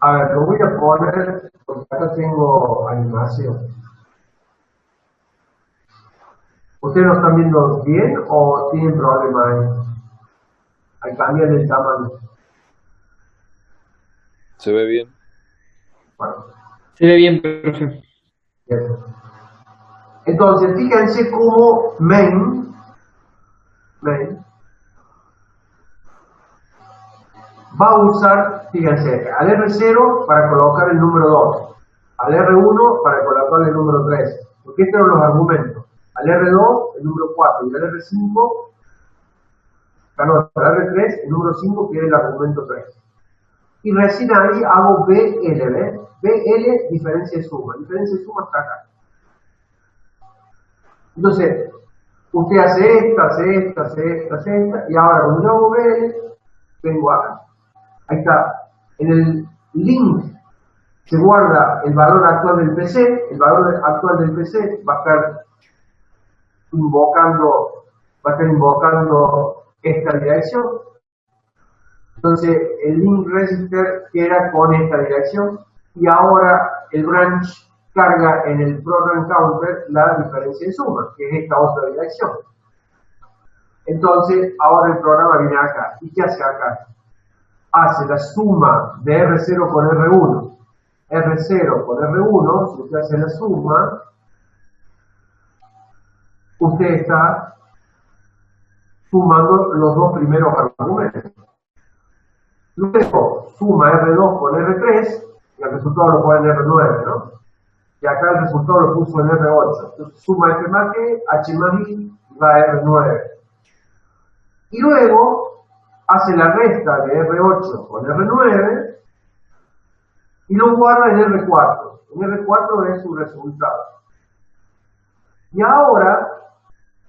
A ver, lo voy a poner, porque acá tengo animación. ¿Ustedes lo están viendo bien o tienen problemas ahí? Al cambiar el tamaño. Se ve bien. Bueno. Se ve bien, profe. Bien. Entonces, fíjense cómo main va a usar, fíjense, al R0 para colocar el número 2, al R1 para colocar el número 3, porque estos son los argumentos. Al R2 el número 4 y al R5, perdón, al R3 el número 5 que es el argumento 3. Y recién ahí hago BL, ¿ves? BL diferencia de suma está acá. Entonces, usted hace esta, y ahora cuando yo hago BL, vengo acá. Ahí está. En el link se guarda el valor actual del PC, el valor actual del PC va a estar invocando esta dirección. Entonces el link register queda con esta dirección y ahora el branch carga en el program counter la diferencia de suma, que es esta otra dirección. Entonces ahora el programa viene acá. ¿Y qué hace acá? Hace la suma de R0 con R1. R0 con R1, si usted hace la suma, usted está sumando los dos primeros argumentos. Luego suma R2 con R3 y el resultado lo pone en R9, ¿no? Y acá el resultado lo puso en R8. Entonces suma F más G, H más I y va a R9. Y luego hace la resta de R8 con R9 y lo guarda en R4. En R4 es su resultado. Y ahora,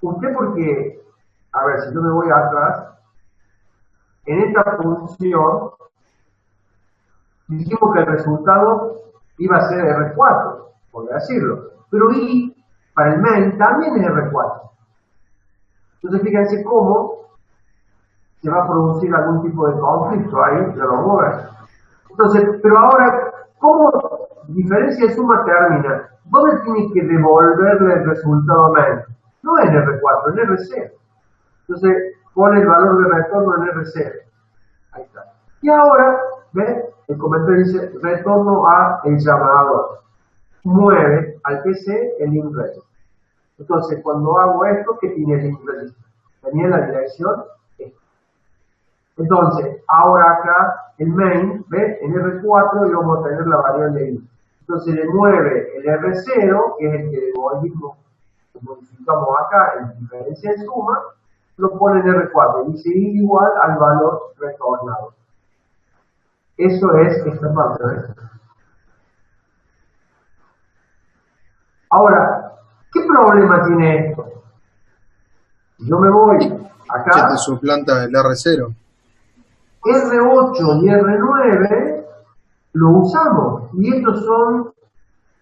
usted porque, a ver, si yo me voy atrás, en esta función, dijimos que el resultado iba a ser R4. por decirlo. Pero I para el main también es R4. Entonces fíjense cómo se va a producir algún tipo de conflicto ahí, ya lo vamos a ver. Entonces, pero ahora, ¿cómo diferencia de suma termina? ¿Dónde tiene que devolverle el resultado main? No en R4, en R0. Entonces, pone el valor de retorno en R0. Ahí está. Y ahora, ¿ves? El comentario dice, retorno a el llamador. Mueve al PC el link register. Entonces, cuando hago esto, ¿qué tiene el link register? Tenía la dirección esta. Entonces, ahora acá, el main, ¿ves? En R4 y vamos a tener la variable i. Entonces, le mueve el R0, que es el que devolvimos, que modificamos acá en diferencia de suma, lo pone en R4 y dice i igual al valor retornado. Eso es esta parte, ¿ves? Ahora, ¿qué problema tiene esto? Si yo me voy acá, Que te suplanta el R0. R8 y R9 lo usamos y estos son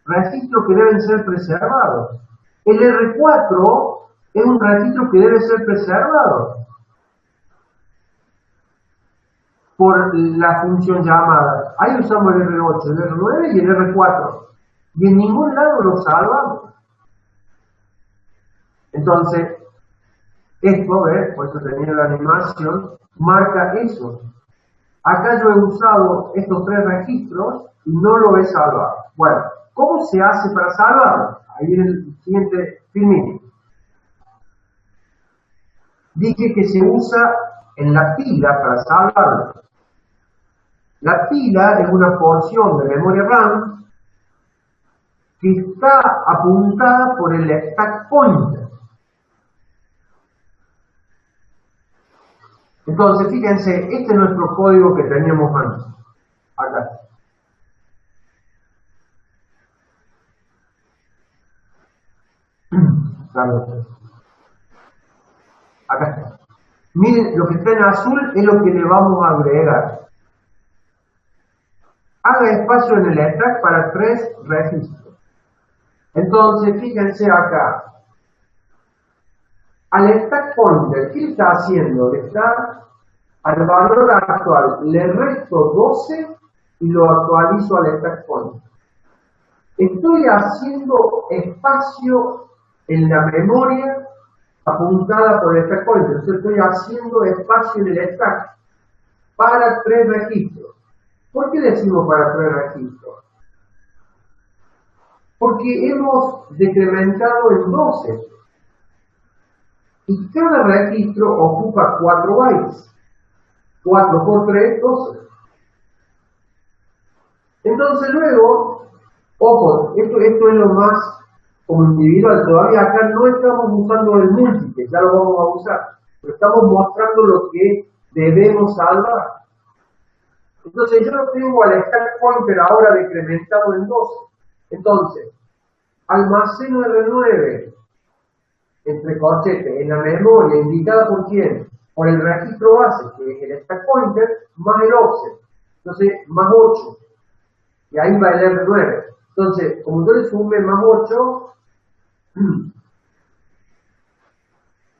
registros que deben ser preservados. El R4 es un registro que debe ser preservado por la función llamada. Ahí usamos el R8, el R9 y el R4 y en ningún lado lo salvamos. Entonces, esto, ¿ves? Por eso tenía la animación, marca eso. Acá yo he usado estos tres registros y no lo he salvado. Bueno, ¿cómo se hace para salvarlo? Ahí viene el siguiente filmín. Dije que se usa en la pila para salvarlo. La pila es una porción de memoria RAM que está apuntada por el stack pointer. Entonces, fíjense, este es nuestro código que teníamos antes. Acá. Acá está. Miren, lo que está en azul es lo que le vamos a agregar. Haga espacio en el stack para 3 registros. Entonces, fíjense acá. Al stack pointer, ¿qué está haciendo? Le está al valor actual, le resto 12 y lo actualizo al stack pointer. Estoy haciendo espacio en la memoria apuntada por el stack pointer. Entonces estoy haciendo espacio en el stack para 3 registros. ¿Por qué decimos para 3 registros? Porque hemos decrementado en 12. Y cada registro ocupa 4 bytes. 4 por 3, 12. Entonces luego, ojo, esto es lo más como individual. Todavía acá no estamos usando el múltiple, ya lo vamos a usar. Pero estamos mostrando lo que debemos salvar. Entonces yo lo tengo al stack pointer ahora decrementado en 12. Entonces, almaceno R9 entre corchetes en la memoria indicada por quién, por el registro base, que es el stack pointer, más el offset. Entonces, más 8. Y ahí va el R9. Entonces, como yo le sume más 8,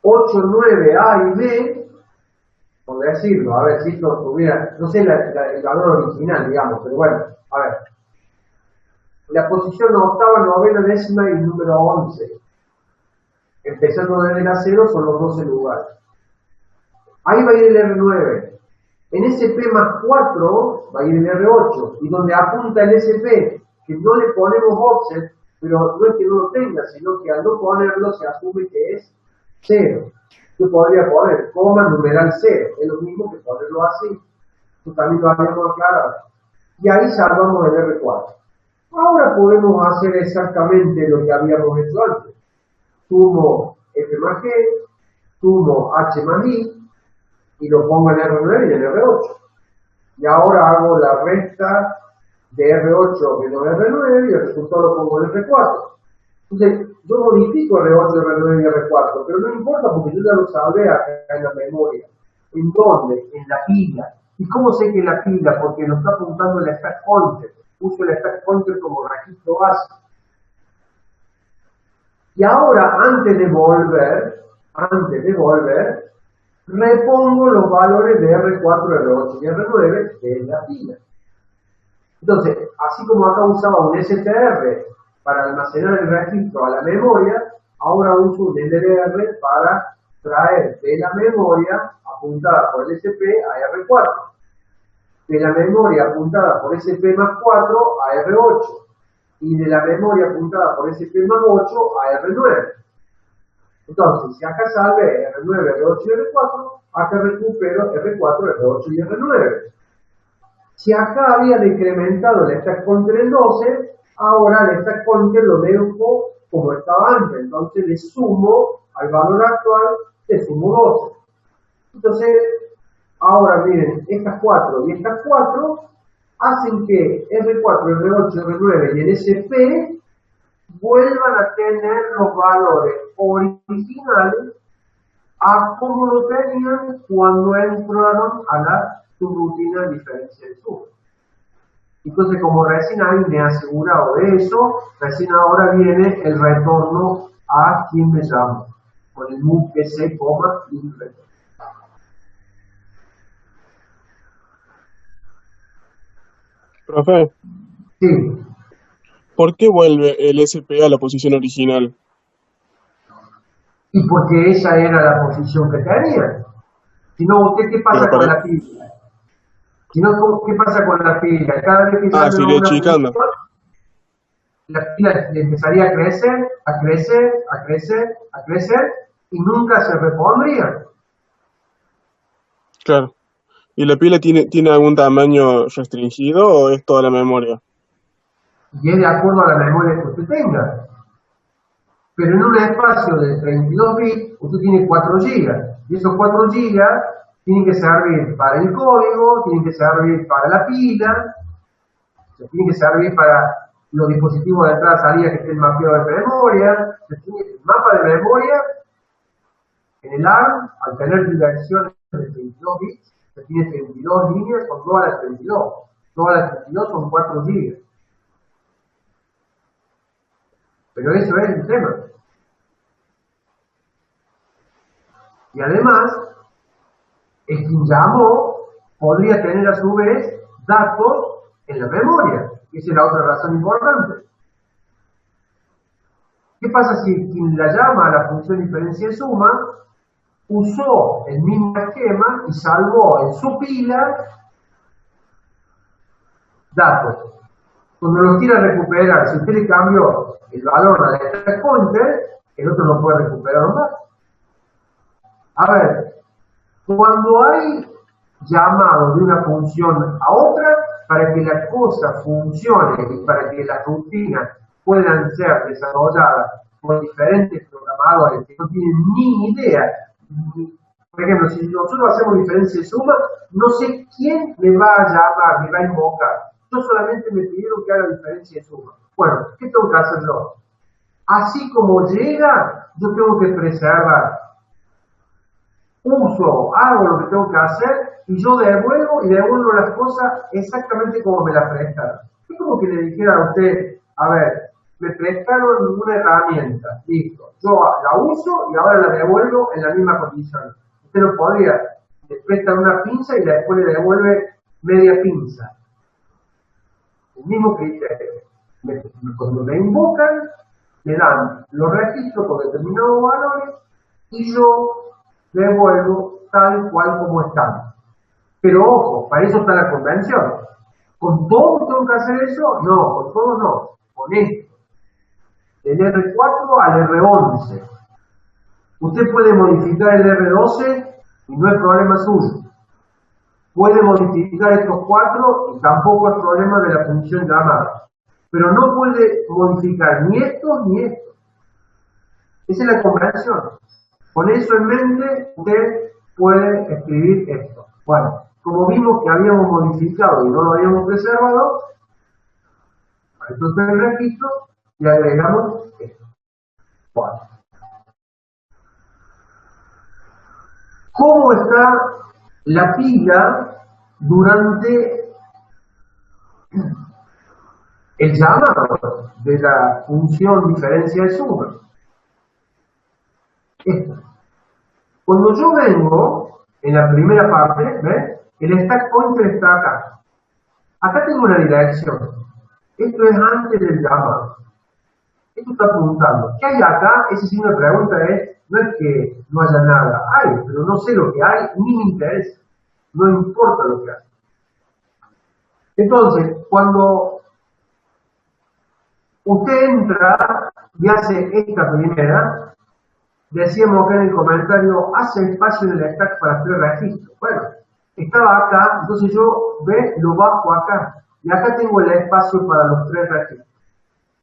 8, 9, A y B, por decirlo, a ver si esto tuviera, no sé el valor original, digamos, pero bueno, a ver. La posición octava, novena, décima y número 11. Empezando desde la 0 son los 12 lugares. Ahí va a ir el R9. En SP más 4 va a ir el R8. Y donde apunta el SP, que no le ponemos offset, pero no es que no lo tenga, sino que al no ponerlo se asume que es 0. Yo podría poner coma numeral 0. Es lo mismo que ponerlo así. Eso también lo habíamos aclarado. Y ahí salvamos el R4. Ahora podemos hacer exactamente lo que habíamos hecho antes. Sumo F más G, sumo H más I, y lo pongo en R9 y en R8. Y ahora hago la resta de R8 menos R9 y el resultado lo pongo en R4. Entonces, yo modifico R8, R9 y R4, pero no importa porque yo ya lo salvé acá en la memoria. ¿En dónde? En la pila. ¿Y cómo sé que es la pila? Porque nos está apuntando el stack pointer. Uso el stack pointer como registro base. Y ahora, antes de volver, repongo los valores de R4, R8 y R9 de la pila. Entonces, así como acá usaba un STR para almacenar el registro a la memoria, ahora uso un LDR para traer de la memoria apuntada por el SP a R4, de la memoria apuntada por SP más 4 a R8 y de la memoria apuntada por SP más 8 a R9. Entonces, si acá sale R9, R8 y R4, acá recupero R4, R8 y R9. Si acá había decrementado el stack pointer en 12, ahora el stack pointer lo dejo como estaba antes, entonces le sumo al valor actual, le sumo 12. Entonces, ahora miren, estas 4 y estas 4 hacen que R4, R8, R9 y el SP vuelvan a tener los valores originales a como lo tenían cuando entraron a la subrutina de diferencia de suma. Entonces, como recién ahí me he asegurado de eso, recién ahora viene el retorno a quien me llamo, con el move PC, coma y retorno. Profe, Sí, ¿por qué vuelve el SP a la posición original? y porque esa era la posición que tenía. Si no, ¿usted qué pasa Pero con para... la pila? Si no, ¿qué pasa con la pila? Cada vez que Ah, sale se iría una achicando. posición, la pila empezaría a crecer, a crecer, a crecer, a crecer, y nunca se repondría. Claro. ¿Y la pila tiene algún tamaño restringido o es toda la memoria? Y es de acuerdo a la memoria que usted tenga. Pero en un espacio de 32 bits, usted tiene 4 GB. Y esos 4 GB tienen que servir para el código, tienen que servir para la pila, tienen que servir para los dispositivos de entrada y salida que estén mapeados de memoria. El mapa de memoria en el ARM, al tener direcciones de 32 bits, se tiene 32 líneas con todas las 32. Todas las 32 son 4 GB. Pero eso es el tema. Y además, el quien llamó podría tener a su vez datos en la memoria. Esa es la otra razón importante. ¿Qué pasa si quien la llama a la función diferencia de suma usó el mismo esquema y salvó en su pila datos? Cuando lo quiera recuperar, si usted le cambió el valor al stack pointer, el otro no puede recuperar más. A ver, cuando hay llamado de una función a otra, para que la cosa funcione y para que las rutinas puedan ser desarrolladas por diferentes programadores que no tienen ni idea. Por ejemplo, si nosotros hacemos diferencia de suma, no sé quién me va a llamar, me va a invocar. Yo solamente me pidieron que haga diferencia de suma. Bueno, ¿qué tengo que hacer yo? Así como llega, yo tengo que preservar. Uso, hago lo que tengo que hacer y yo devuelvo las cosas exactamente como me las prestaron. Es como que le dijera a usted, a ver, me prestaron una herramienta, listo, yo la uso y ahora la devuelvo en la misma condición. Usted no podría, le prestan una pinza y después le devuelve media pinza. El mismo criterio. Cuando me invocan, me dan los registros con determinados valores y yo devuelvo tal cual como están. Pero ojo, para eso está la convención. ¿Con todos tengo que hacer eso? No, con todos no. Con esto. Del R4 al R11. Usted puede modificar el R12 y no es problema suyo. Puede modificar estos 4 y tampoco es problema de la función llamada. Pero no puede modificar ni estos ni estos. Esa es la convención. Con eso en mente, usted puede escribir esto. Bueno, como vimos que habíamos modificado y no lo habíamos preservado, entonces el registro le agregamos esto. Bueno. ¿Cómo está la pila durante el llamado de la función diferencia de suma? Esto. Cuando yo vengo, en la primera parte, ¿ves? El stack pointer está acá. Acá tengo una dirección. Esto es antes del llamado. Esto está apuntando. ¿Qué hay acá? Ese signo de pregunta no es que no haya nada. Hay, pero no sé lo que hay, ni me interesa. No importa lo que hay. Entonces, cuando usted entra y hace esta primera, decíamos acá en el comentario, hace espacio en el stack para hacer registro. Bueno, estaba acá, entonces yo lo bajo acá. Y acá tengo el espacio para los 3 registros.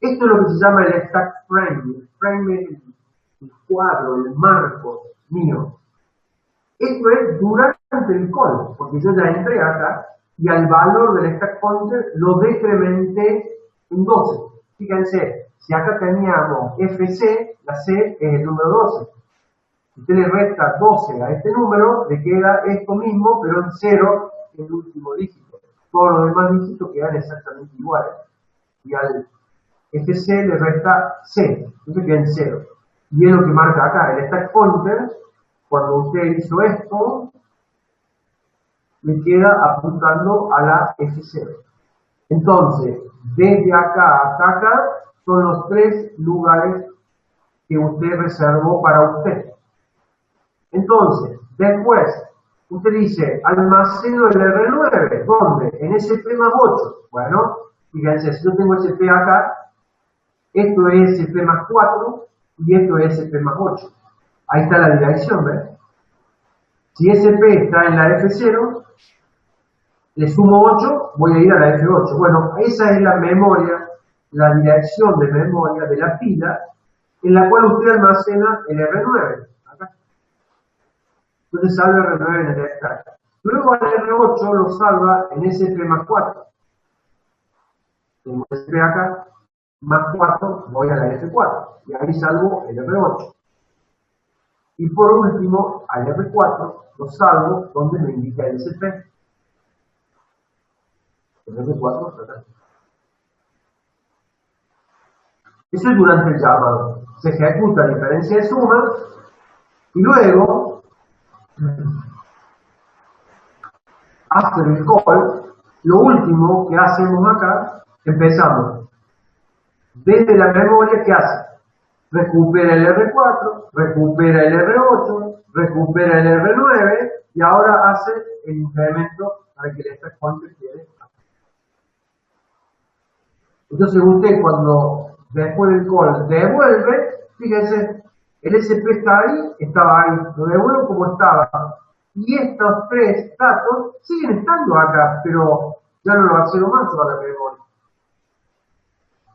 Esto es lo que se llama el stack frame. El frame es el cuadro, el marco mío. Esto es durante el call, porque yo ya entré acá y al valor del stack pointer lo decrementé en 12. Fíjense, si acá teníamos FC, la C es el número 12. Si usted le resta 12 a este número, le queda esto mismo, pero en 0 el último dígito. Todos los demás dígitos quedan exactamente iguales. Y al FC le resta C, entonces queda en 0. Y es lo que marca acá, el stack pointer, cuando usted hizo esto, le queda apuntando a la F0. Entonces, desde acá hasta acá, son los 3 lugares que usted reservó para usted. Entonces, después, usted dice, almaceno el R9, ¿dónde? En SP más 8. Bueno, fíjense, si yo tengo SP acá, esto es SP más 4 y esto es SP más 8. Ahí está la dirección, ¿ves? Si SP está en la F0, le sumo 8, voy a ir a la F8. Bueno, esa es la memoria, la dirección de memoria de la pila en la cual usted almacena el R9. Acá. Entonces salva el R9 en el stack. Luego al R8 lo salva en SP más 4. Tengo SP acá, más 4, voy a la F4. Y ahí salvo el R8. Y por último, al R4 lo salvo donde me indica el SP. El R4 acá. Eso es durante el llamado. Se ejecuta la diferencia de suma y luego, after el call, lo último que hacemos acá, empezamos desde la memoria. ¿Qué hace? Recupera el R4, recupera el R8, recupera el R9 y ahora hace el incremento para que el stack pointer quede acá. Entonces usted cuando después del call devuelve, fíjense, el SP está ahí, estaba ahí, lo devuelvo como estaba. Y estos 3 datos siguen estando acá, pero ya no lo accedo más a la memoria.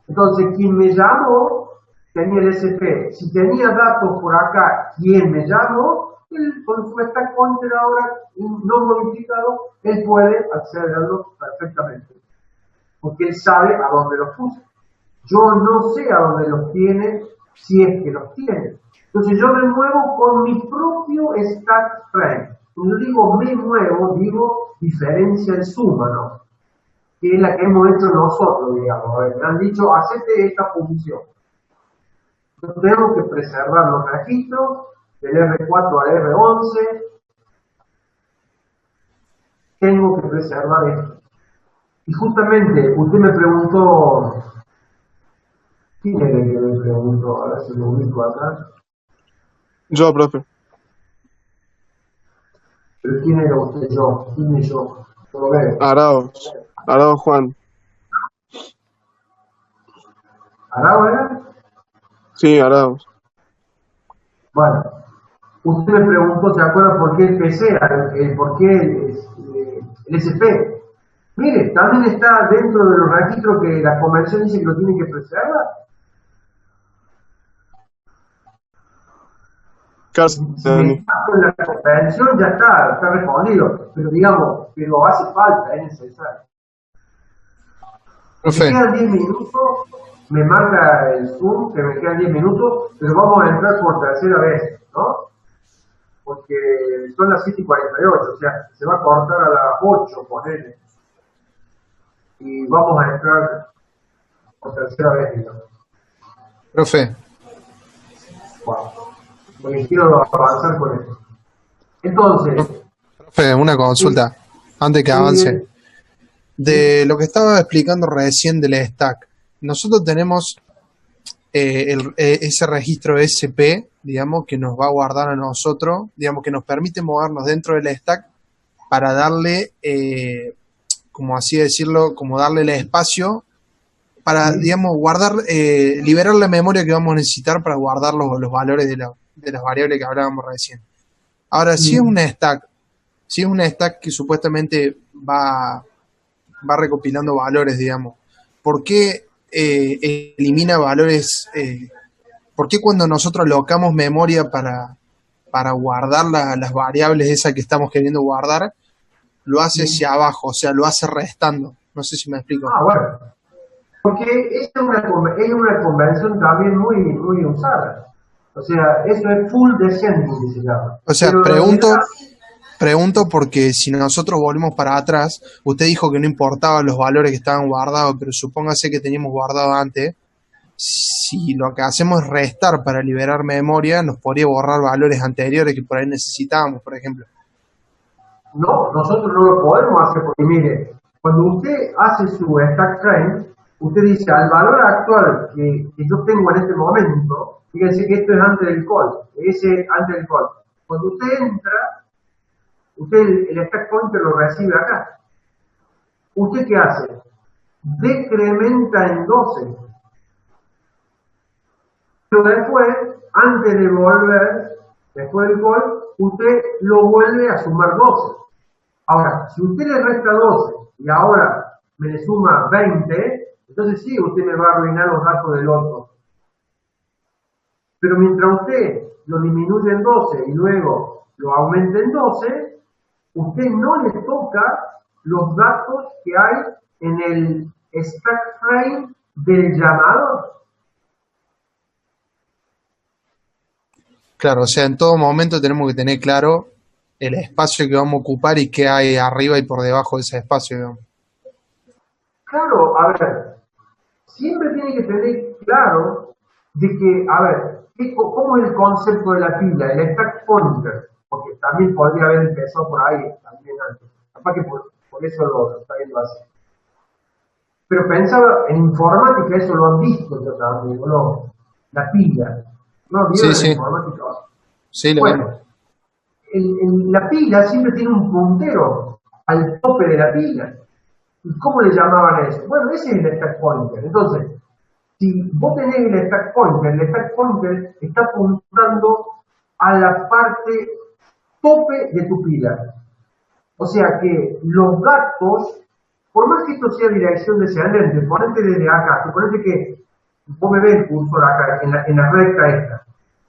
Entonces quien me llamó tenía el SP. Si tenía datos por acá, quien me llamó, él con su stack pointer ahora no modificado, él puede accederlo perfectamente. Porque él sabe a dónde los puso. Yo no sé a dónde los tiene, si es que los tiene. Entonces yo me muevo con mi propio stack frame. Cuando digo me muevo, digo diferencia de suma, ¿no? Que es la que hemos hecho nosotros, digamos. Me han dicho, hacete esta función. Entonces tenemos que preservar los registros del R4 al R11. Tengo que preservar esto. Y justamente usted me preguntó, ¿quién era el que me preguntó? A ver si lo ubico acá. Yo, profe. ¿Pero quién era usted? Yo. ¿Quién es yo? Lo veo. Arauz Juan. ¿Arao era? Sí, Arauz. Bueno, usted me preguntó, ¿se acuerda por qué el PC? ¿Por qué el SP? Mire, también está dentro de los registros que la convención dice que lo tiene que preservar. Casi. Si me paso en la convención ya está respondido. Pero digamos, pero hace falta, es necesario. Profe. Me quedan 10 minutos, me marca el Zoom que me quedan 10 minutos, pero vamos a entrar por tercera vez, ¿no? Porque son las 7:48, o sea, se va a cortar a las 8, ponele. Y vamos a entrar por tercera vez, digamos. Profe. Wow. porque quiero avanzar con esto. Entonces, Profe, una consulta, antes que avance. De lo que estaba explicando recién del stack, nosotros tenemos ese registro SP, digamos, que nos va a guardar a nosotros, digamos, que nos permite movernos dentro del stack para darle, como así decirlo, como darle el espacio para, digamos, guardar, liberar la memoria que vamos a necesitar para guardar los valores de las variables que hablábamos recién. Ahora, si es un stack que supuestamente va recopilando valores, digamos, ¿por qué elimina valores? ¿Por qué cuando nosotros alocamos memoria para guardar las variables esas que estamos queriendo guardar, lo hace hacia abajo, o sea, lo hace restando? No sé si me explico. Bueno, porque es una convención también muy usada. O sea, eso es full descending, que se llama. O sea, Pero pregunto porque si nosotros volvemos para atrás, usted dijo que no importaban los valores que estaban guardados, pero supóngase que teníamos guardado antes. Si lo que hacemos es restar para liberar memoria, nos podría borrar valores anteriores que por ahí necesitábamos, por ejemplo. No, nosotros no lo podemos hacer porque, mire, cuando usted hace su stack frame, usted dice al valor actual que yo tengo en este momento, fíjense que esto es antes del call, ese antes del call. Cuando usted entra, usted el stack pointer lo recibe acá. ¿Usted qué hace? Decrementa en 12. Pero después, antes de volver, después del call, usted lo vuelve a sumar 12. Ahora, si usted le resta 12 y ahora me le suma 20, entonces sí, usted me va a arruinar los datos del otro. Pero mientras usted lo disminuye en 12 y luego lo aumenta en 12, usted no le toca los datos que hay en el stack frame del llamador. Claro, o sea, en todo momento tenemos que tener claro el espacio que vamos a ocupar y qué hay arriba y por debajo de ese espacio, digamos. Claro, a ver, siempre tiene que tener claro de que, a ver, ¿cómo es el concepto de la pila, el stack pointer? Porque también podría haber empezado por ahí también antes. Capaz que por eso lo está viendo así. Pero pensaba, en informática eso lo han visto yo también, ¿no? La pila. ¿No? ¿Vieron Sí. en informática? Sí, Bueno, la pila siempre tiene un puntero al tope de la pila. ¿Y cómo le llamaban a eso? Bueno, ese es el stack pointer. Entonces, si vos tenés el stack pointer está apuntando a la parte tope de tu pila. O sea que los datos, por más que esto sea dirección descendente, ponete desde acá, ponete que vos me ves el cursor acá, en la recta esta.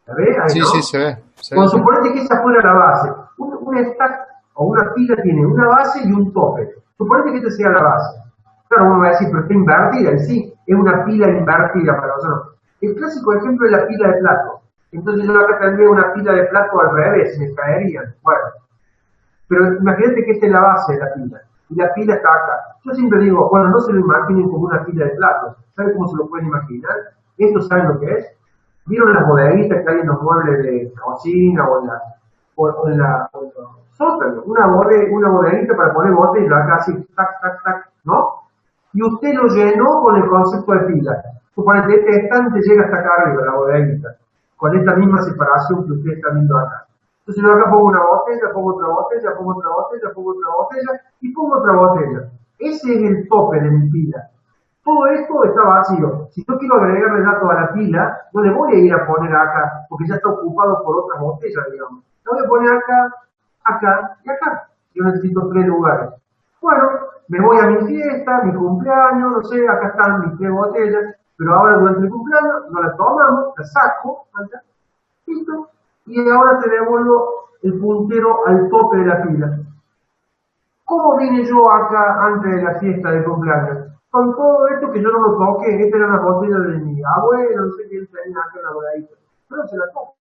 ¿La ves? Ahí, sí, ¿no? sí, se ve. Cuando suponete que esa fuera la base, un stack o una pila tiene una base y un tope. Suponete que esta sea la base. Claro, uno va a decir, pero está invertida en sí, es una pila invertida para nosotros. El clásico ejemplo es la pila de plato. Entonces yo acá tendría una pila de plato al revés, me caerían. Bueno, pero imagínate que esta es la base de la pila, y la pila está acá. Yo siempre digo, bueno, no se lo imaginen como una pila de platos. ¿Saben cómo se lo pueden imaginar? ¿Esto saben lo que es? ¿Vieron las bodeguitas que hay en los muebles de cocina o en los sótanos? Una bodeguita para poner botellas acá así, tac, tac, tac, ¿no? Y usted lo llenó con el concepto de pila. Suponete, este estante llega hasta acá arriba, la bodeguita, con esta misma separación que usted está viendo acá. Entonces yo acá pongo una botella, pongo otra botella, pongo otra botella, pongo otra botella y pongo otra botella. Ese es el tope de mi pila. Todo esto está vacío. Si yo quiero agregarle datos a la pila, no le voy a ir a poner acá, porque ya está ocupado por otras botellas, digamos. La voy a poner acá, acá y acá. Yo necesito 3 lugares. Bueno, me voy a mi fiesta, mi cumpleaños, no sé, acá están mis 3 botellas, pero ahora durante mi cumpleaños no las tomamos, las saco, acá, listo, y ahora te devuelvo el puntero al tope de la pila. ¿Cómo vine yo acá antes de la fiesta de cumpleaños? Con todo esto que yo no lo toqué, esta era una botella de mi abuelo, no sé quién tenía acá en la bodeguita, pero se la toco.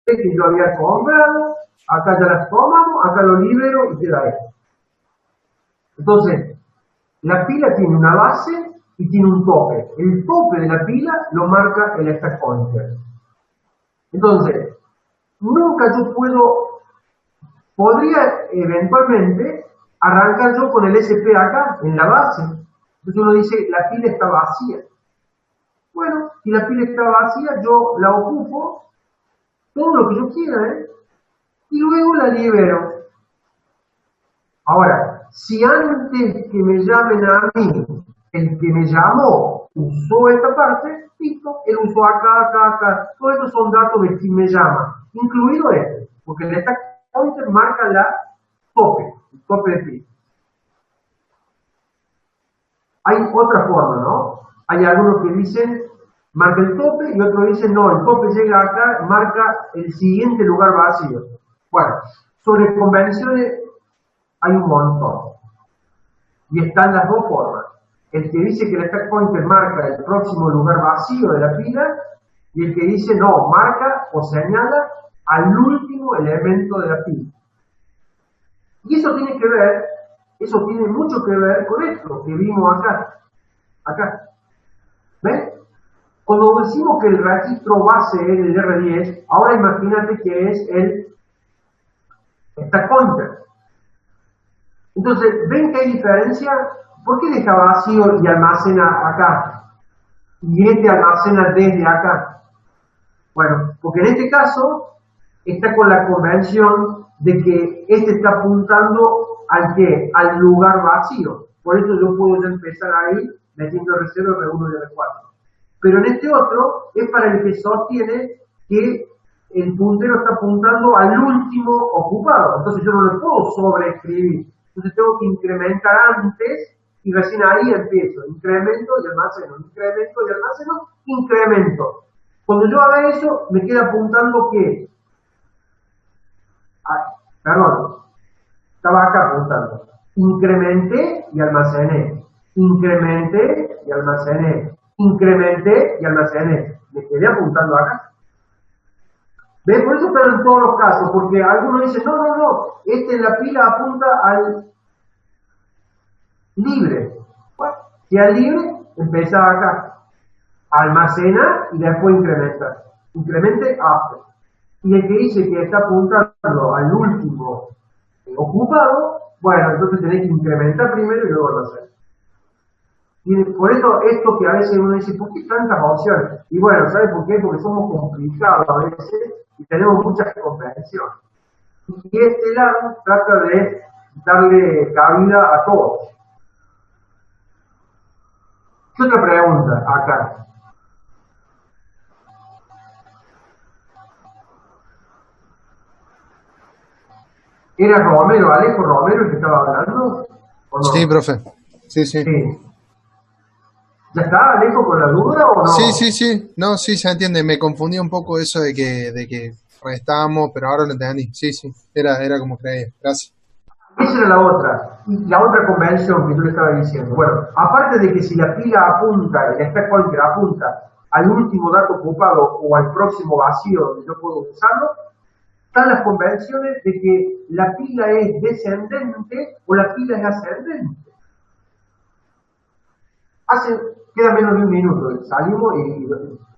Es que yo había comprado, acá ya las tomamos, acá lo libero y queda esto. Entonces, la pila tiene una base y tiene un tope. El tope de la pila lo marca el stack pointer. Entonces, nunca yo podría eventualmente arrancar yo con el SP acá, en la base. Entonces uno dice, la pila está vacía. Bueno, si la pila está vacía, yo la ocupo, todo lo que yo quiera, y luego la libero. Ahora, si antes que me llamen a mí, el que me llamó usó esta parte, listo, él usó acá. Todos estos son datos de quien me llama, incluido este, porque el stack pointer marca el tope de pila. Hay otra forma, ¿no? Hay algunos que dicen, marca el tope, y otros dicen, no, el tope llega acá, marca el siguiente lugar vacío. Bueno, sobre convenciones hay un montón. Y están las dos formas. El que dice que el stack pointer marca el próximo lugar vacío de la pila, y el que dice, no, marca o señala al último elemento de la pila. Y eso tiene mucho que ver con esto que vimos acá. ¿Ves? Cuando decimos que el registro base es el R10, ahora imagínate que es el stack pointer. Entonces, ¿ven que hay diferencia? ¿Por qué deja vacío y almacena acá? Y este almacena desde acá. Bueno, porque en este caso está con la convención de que este está apuntando al lugar vacío. Por eso yo puedo ya empezar ahí metiendo R0, R1 y R4. Pero en este otro es para el que sostiene que el puntero está apuntando al último ocupado. Entonces yo no le puedo sobreescribir. Entonces tengo que incrementar antes y recién ahí empiezo. Incremento y almaceno, incremento y almaceno, incremento. Cuando yo haga eso, me queda apuntando que... estaba acá apuntando. Incrementé y almacené. Incrementé y almacené. Incrementé y almacené. Me quedé apuntando acá. ¿Ven? Por eso están en todos los casos, porque algunos dicen, no, este en la pila apunta al libre. Bueno, si al libre, empieza acá. Almacena y después incrementa. Incremente after. Y el que dice que está apuntando al último ocupado, bueno, entonces tenés que incrementar primero y luego almacenar. Y por eso esto que a veces uno dice, ¿por qué tantas opciones? Y bueno, ¿sabes por qué? Porque somos complicados a veces y tenemos muchas comprensiones. Y este lado trata de darle cabida a todos. ¿Qué otra pregunta acá? ¿Era Alejo Romero el que estaba hablando? ¿O no? Sí, profe. Sí. ¿Ya está, Alejo, con la duda o no? Sí. No, sí, se entiende. Me confundí un poco eso de que restamos, pero ahora lo entendí. Sí. Era como creía. Gracias. Esa era la otra. Y la otra convención que yo le estaba diciendo. Bueno, aparte de que si la pila apunta, el stack pointer apunta al último dato ocupado o al próximo vacío donde yo puedo usarlo, están las convenciones de que la pila es descendente o la pila es ascendente. Queda menos de un minuto, salimos y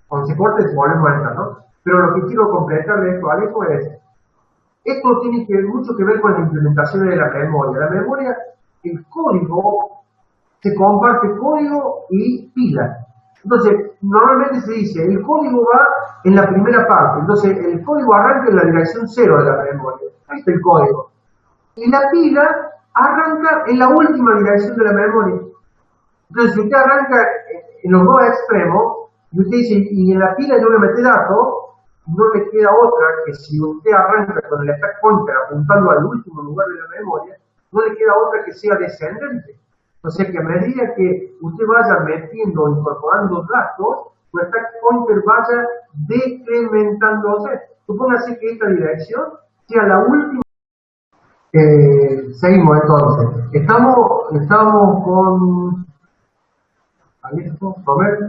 cuando se corte volvemos a entrar, ¿no? Pero lo que quiero completar de esto, Alejo, es, esto tiene mucho que ver con la implementación de la memoria. La memoria, el código, se comparte código y pila. Entonces, normalmente se dice, el código va en la primera parte, entonces el código arranca en la dirección 0 de la memoria. Ahí está el código. Y la pila arranca en la última dirección de la memoria. Entonces, si usted arranca en los dos extremos, y usted dice, y en la pila yo le metí datos, no le queda otra que si usted arranca con el stack pointer apuntando al último lugar de la memoria, no le queda otra que sea descendente. O sea que a medida que usted vaya metiendo o incorporando datos, su stack pointer vaya decrementándose. Supóngase que esta dirección sea la última. Seguimos entonces. Estamos con... ¿Listo? Roberto.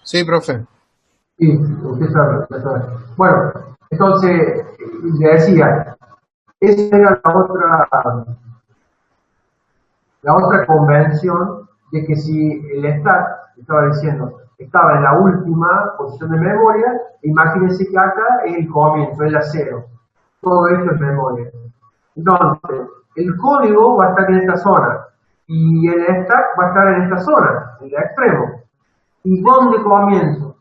Sí, profe. Sí, usted sabe. Bueno, entonces, le decía, esa era la otra convención de que si el stack estaba diciendo, estaba en la última posición de memoria, imagínense que acá es el comienzo, es la cero. Todo esto es memoria. Entonces, el código va a estar en esta zona y el stack va a estar en esta zona, en el extremo. ¿Y dónde comienzo?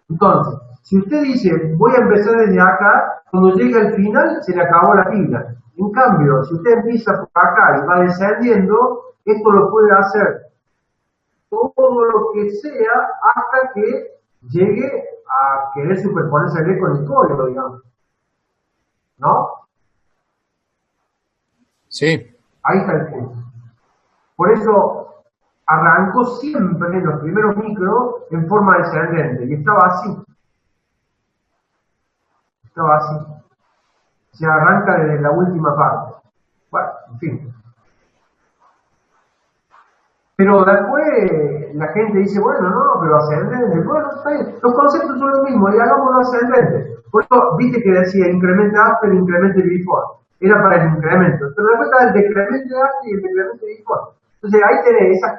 Entonces, si usted dice, voy a empezar desde acá, cuando llegue al final se le acabó la pila. En cambio, si usted empieza por acá y va descendiendo, esto lo puede hacer todo lo que sea hasta que llegue a querer superponerse con el código, digamos. ¿No? Sí. Ahí está el punto. Por eso arrancó siempre en los primeros micros en forma descendente y estaba así. Estaba así. Se arranca desde la última parte. Bueno, en fin. Pero después la gente dice, bueno, no, pero ascendente. Bueno, está bien. Los conceptos son los mismos y hagámoslo ascendente. Por eso, viste que decía incrementa after, incrementa before. Era para el incremento. Pero después está el decremento after y el decremento before. Entonces ahí tenés esas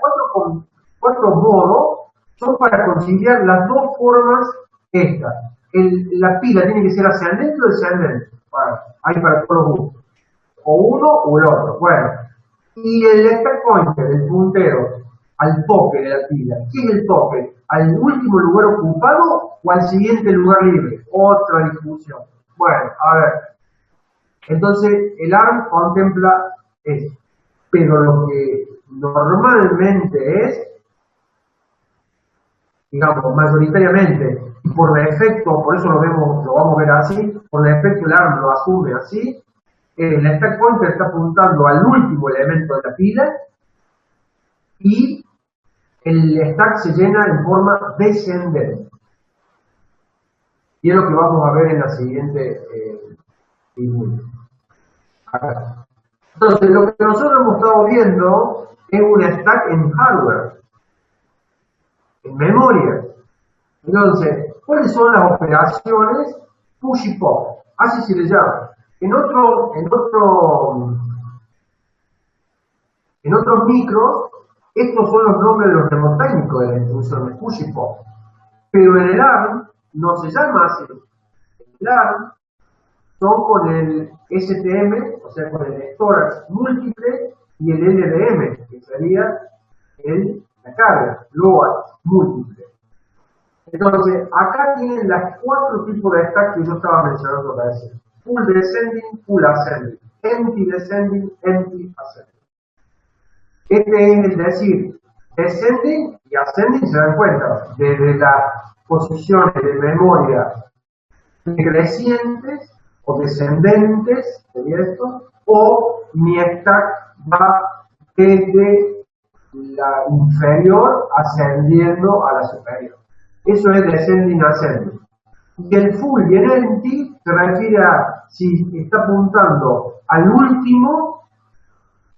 cuatro modos, son para conciliar las dos formas estas. La pila tiene que ser ascendente o descendente. Bueno, hay para todos los gustos. O uno o el otro. Bueno. Y el stack pointer, el puntero, al tope de la pila. ¿Qué es el tope? ¿Al último lugar ocupado o al siguiente lugar libre? Otra discusión. Bueno, a ver. Entonces, el ARM contempla eso. Pero lo que normalmente es, digamos, mayoritariamente, y por defecto, por eso lo vamos a ver así, por defecto el ARM lo asume así, el stack pointer está apuntando al último elemento de la pila y el stack se llena en forma descendente. Y es lo que vamos a ver en la siguiente figura. Entonces, lo que nosotros hemos estado viendo es un stack en hardware, en memoria. Entonces, ¿cuáles son las operaciones push y pop? Así se le llama. En otros micros, estos son los nombres de los mnemotécnicos de la instrucción de push y pop. Pero en el ARM no se llama así. En el ARM son con el STM, o sea, con el storage múltiple, y el LDM, que sería la carga, load múltiple. Entonces, acá tienen las cuatro tipos de stack que yo estaba mencionando recién. Full descending, full ascending. Empty descending, empty ascending. Este es el decir, descending y ascending, se dan cuenta, desde las posiciones de memoria crecientes o descendentes, sería esto, o mi stack va desde la inferior ascendiendo a la superior. Eso es descending ascending. Y el full y el empty se refiere a si está apuntando al último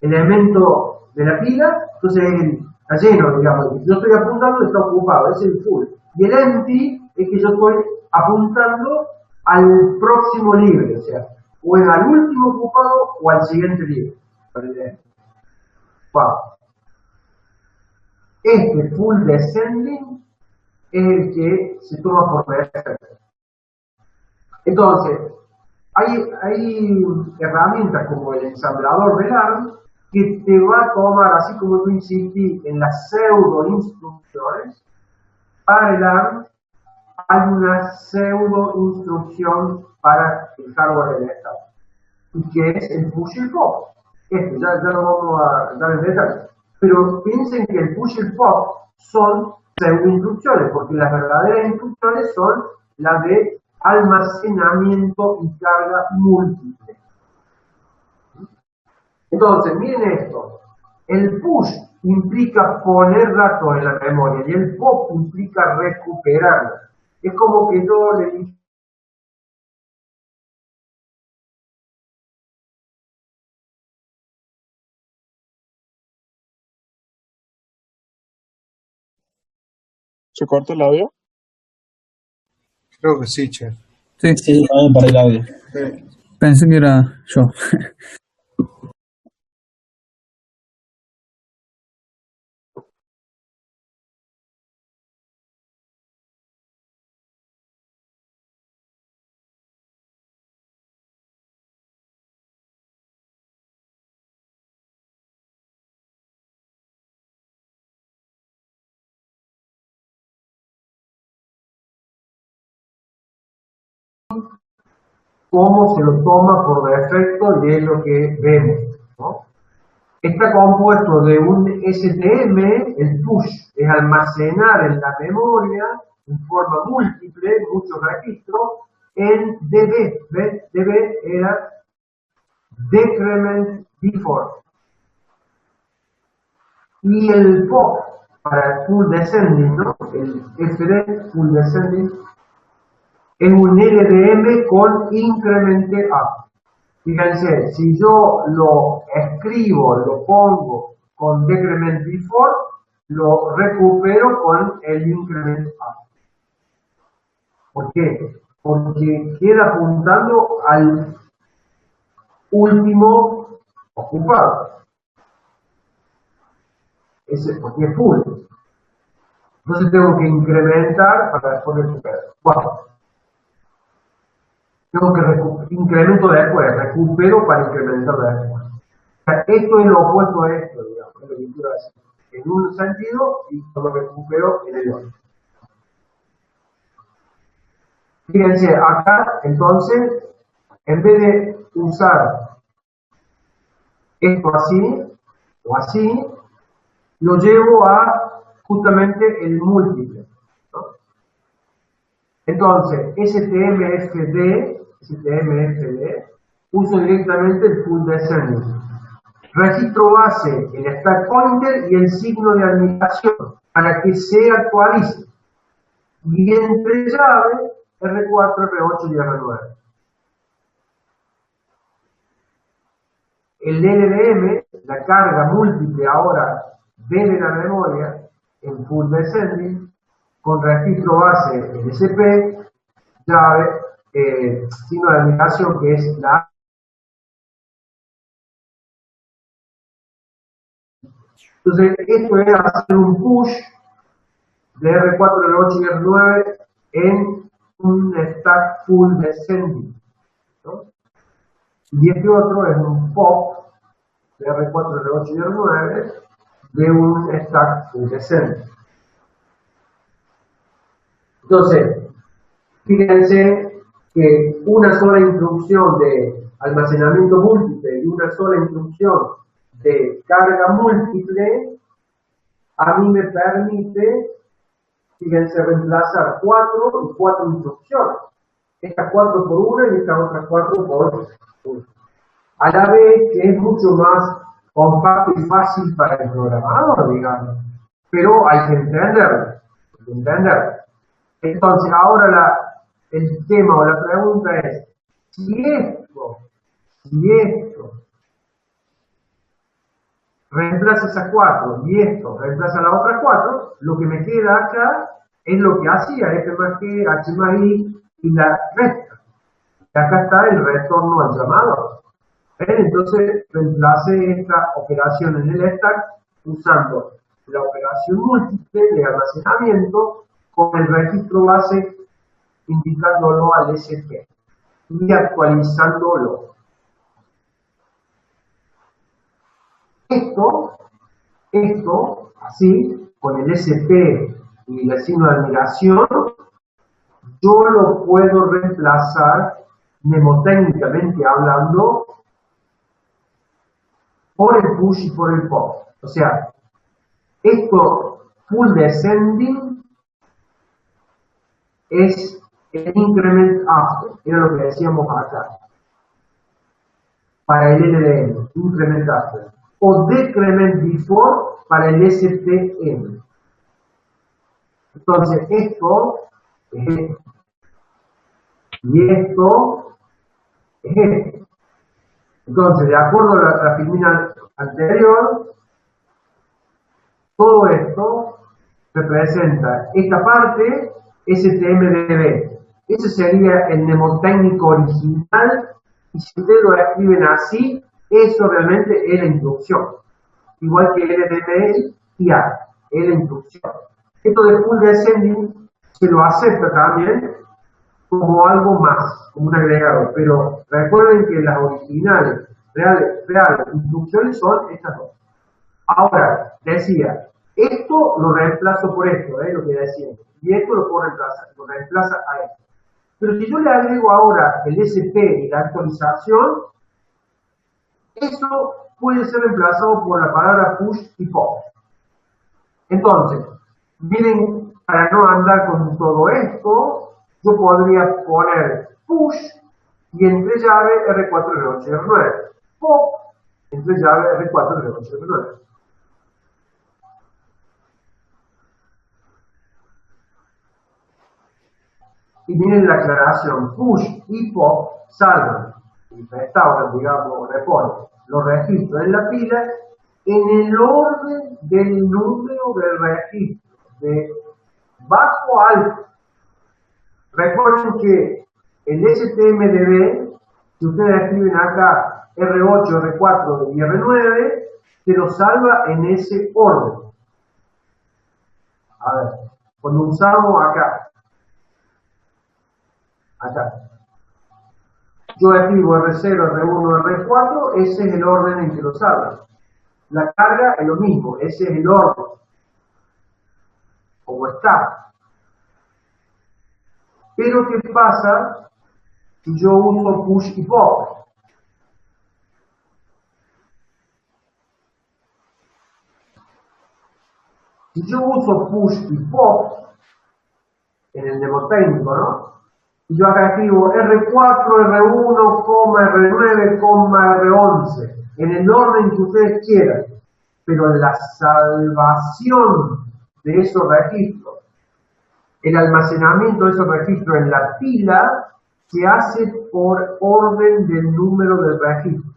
elemento de la pila, entonces está lleno, digamos. Yo estoy apuntando, está ocupado, es el full. Y el empty es que yo estoy apuntando al próximo libre, o sea, o es al último ocupado o al siguiente libre. Wow. Este full descending es el que se toma por defecto. Entonces, hay herramientas como el ensamblador del ARM que te va a tomar, así como tú insistí en las pseudo instrucciones, para el ARM hay una pseudo instrucción para el hardware del estado, y que es el push y pop. Esto ya lo vamos a dar en detalle. Pero piensen que el push y pop son pseudo instrucciones, porque las verdaderas instrucciones son las de almacenamiento y carga múltiple. Entonces, miren esto. El push implica poner datos en la memoria y el pop implica recuperarla. Es como que yo le dije ¿Se corta el audio? Creo que sí, che. Sí, Sí, también para el audio. pensé que era yo. cómo se lo toma por defecto y es lo que vemos, ¿no? Está compuesto de un STM, el push es almacenar en la memoria en forma múltiple, muchos registros, en DB, ¿ves? DB era Decrement Before. Y el POP para el Full Descending, ¿no? El FD Full Descending es un LDM con Incremented Up. Fíjense, si yo lo escribo, lo pongo con Decrement Before, lo recupero con el Increment Up. ¿Por qué? Porque queda apuntando al último ocupado. Ese, porque es full. Entonces tengo que incrementar para después recuperar. Bueno, tengo que incremento después, recupero para incrementar después. O sea, esto es lo opuesto a esto, digamos, es lo que quiero decir. En un sentido y lo recupero en el otro. Fíjense, acá, entonces, en vez de usar esto así o así, lo llevo a justamente el múltiple, ¿no? Entonces, STMFD, uso directamente el full descending. Registro base, el stack pointer y el signo de admiración para que se actualice. Y entre llave, R4, R8 y R9. El LDM, la carga múltiple ahora desde la memoria en full descending, con registro base LSP, llave, signo de admiración que es la. Entonces, esto es hacer un push de R4, R8 y R9 en un stack full descending, ¿no? Y este otro es un pop de R4, R8 y R9 de un stack full descending. Entonces, fíjense que una sola instrucción de almacenamiento múltiple y una sola instrucción de carga múltiple a mí me permite, fíjense, reemplazar 4 y 4 instrucciones. Estas 4 por una y estas otras 4 por una. A la vez que es mucho más compacto y fácil para el programador, digamos. Pero hay que entenderlo. Entonces, ahora el tema o la pregunta es, si esto reemplaza esas 4 y esto reemplaza las otras 4, lo que me queda acá es lo que hacía F más G, H más I y la resta. Y acá está el retorno al llamador. Entonces reemplace esta operación en el stack usando la operación múltiple de almacenamiento con el registro base indicándolo al SP y actualizándolo. Esto, así, con el SP y el signo de admiración, yo lo puedo reemplazar mnemotécnicamente hablando por el push y por el pop. O sea, esto full descending es el increment after, era lo que decíamos acá. Para el LDM, increment after. O decrement before para el STM. Entonces, esto es esto. Y esto es esto. Entonces, de acuerdo a la filmina anterior, todo esto representa esta parte STMDB. Ese sería el mnemotécnico original, y si ustedes lo escriben así, eso realmente es la instrucción. Igual que LDB y A, es la instrucción. Esto de full descending se lo acepta también como algo más, como un agregado, pero recuerden que las originales, reales instrucciones son estas dos. Ahora, decía, esto lo reemplazo por esto, lo que decía, y esto lo puedo reemplazar, lo reemplaza a esto. Pero si yo le agrego ahora el SP y la actualización, eso puede ser reemplazado por la palabra push y pop. Entonces, miren, para no andar con todo esto, yo podría poner push y entre llave R4, R8, R9. Pop entre llave R4, R8, R9. Y miren la aclaración, push y pop salvan y restauran, digamos, reponen los registros en la pila en el orden del número del registro, de bajo a alto. Recuerden que el STMDB, si ustedes escriben acá R8, R4 y R9, se lo salva en ese orden. A ver, cuando usamos acá, yo escribo R0, R1, R4, ese es el orden en que lo salva. La carga es lo mismo, ese es el orden, como está. Pero ¿qué pasa si yo uso push y pop? Si yo uso push y pop en el mnemotécnico, ¿no? Y yo acá escribo R4, R1, R9, R11, en el orden que ustedes quieran, pero la salvación de esos registros, el almacenamiento de esos registros en la pila, se hace por orden del número del registro,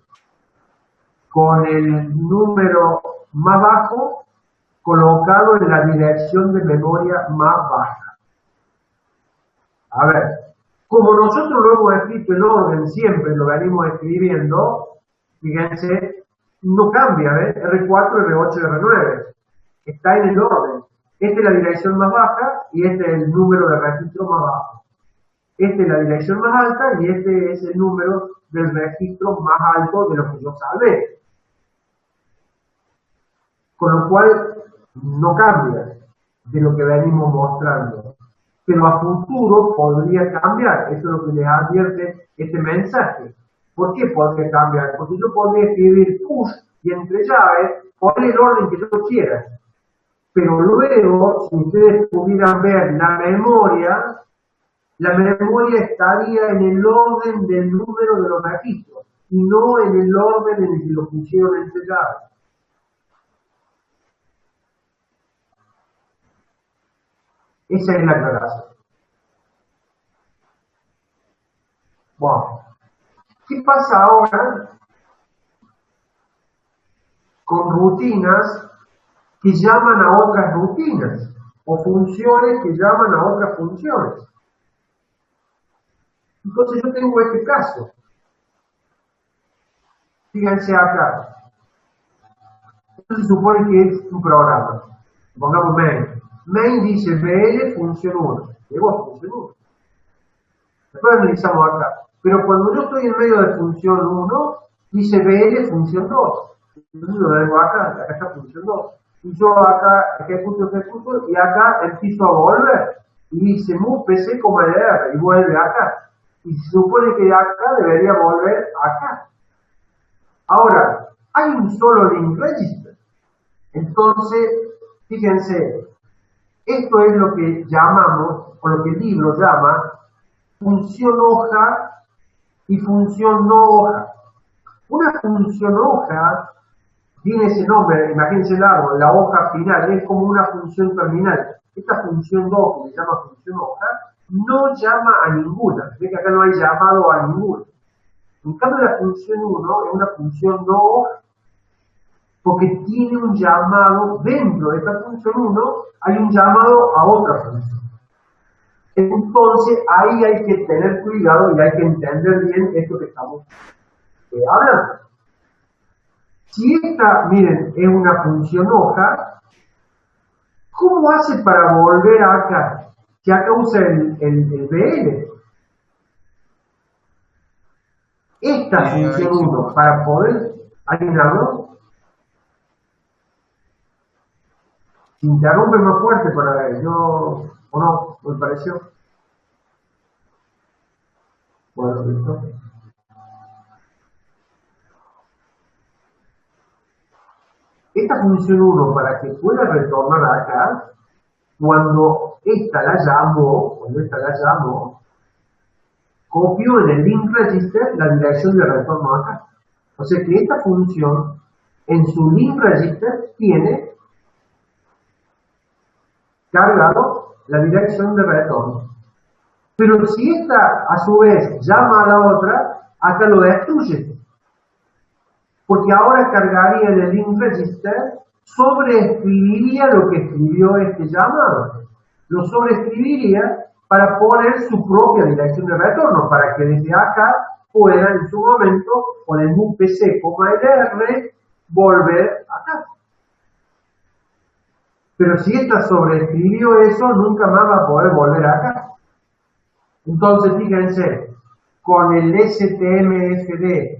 con el número más bajo colocado en la dirección de memoria más baja. A ver, como nosotros lo hemos escrito en orden, siempre lo venimos escribiendo, fíjense, no cambia, ¿ves? R4, R8, R9. Está en el orden. Esta es la dirección más baja y este es el número de registro más bajo. Esta es la dirección más alta y este es el número del registro más alto de lo que yo salvé. Con lo cual, no cambia de lo que venimos mostrando. Pero a futuro podría cambiar. Eso es lo que les advierte este mensaje. ¿Por qué podría cambiar? Porque yo podría escribir push y entre llaves, poner el orden que yo quiera. Pero luego, si ustedes pudieran ver la memoria estaría en el orden del número de los registros y no en el orden en el que lo pusieron entre llaves. Esa es la aclaración. Bueno, ¿qué pasa ahora con rutinas que llaman a otras rutinas o funciones que llaman a otras funciones? Entonces yo tengo este caso. Fíjense acá. Esto se supone que es un programa. Pongamos main. Main dice BL función 1. Llegó función 1. Después analizamos acá. Pero cuando yo estoy en medio de función 1, dice BL función 2. Entonces lo vengo acá está función 2. Y yo acá ejecuto, y acá empiezo a volver. Y dice move PC, LR, y vuelve acá. Y se supone que de acá debería volver acá. Ahora, hay un solo link register. Entonces, fíjense, esto es lo que llamamos, o lo que el libro llama, función hoja y función no hoja. Una función hoja tiene ese nombre, imagínense el árbol, la hoja final, es como una función terminal. Esta función 2, que se llama función hoja, no llama a ninguna. Ve que acá no hay llamado a ninguna. En cambio, la función 1 es una función no hoja, porque tiene un llamado dentro de esta función 1, hay un llamado a otra función. Entonces, ahí hay que tener cuidado y hay que entender bien esto que estamos hablando. Si esta, miren, es una función hoja, ¿cómo hace para volver acá? Que acá usa el BL. Esta función 1, para poder, ¿alguien habló? Se interrumpe más fuerte para ver, yo, o no, me pareció. Bueno, listo. Esta función 1, para que pueda retornar acá, cuando esta la llamo, copio en el link register la dirección de retorno acá. O sea que esta función en su link register tiene cargado la dirección de retorno. Pero si esta a su vez llama a la otra, acá lo destruye. Porque ahora cargaría en el link register, sobreescribiría lo que escribió este llamado. Lo sobreescribiría para poner su propia dirección de retorno, para que desde acá pueda en su momento, con el move pc, lr, volver acá. Pero si esta sobreescribió eso, nunca más va a poder volver acá. Entonces, fíjense, con el STMFD,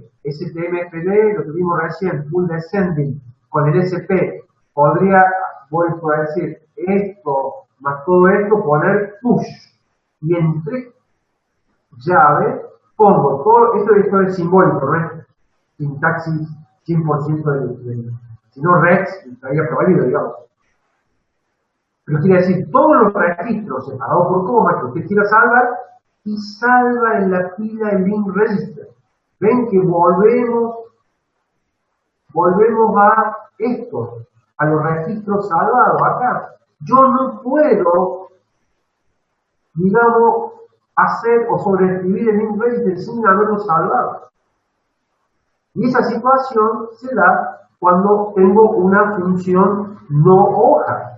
lo que vimos recién, full descending, con el SP, podría, voy a decir, esto más todo esto, poner push. Y entre llave, pongo todo, esto es simbólico, no es sintaxis 100% si no Rex, estaría prohibido, digamos. Pero quiere decir, todos los registros separados por coma que usted quiera salvar, y salva en la pila el link register. Ven que volvemos a esto, a los registros salvados acá. Yo no puedo, digamos, hacer o sobreescribir el link register sin haberlo salvado. Y esa situación se da cuando tengo una función no hoja.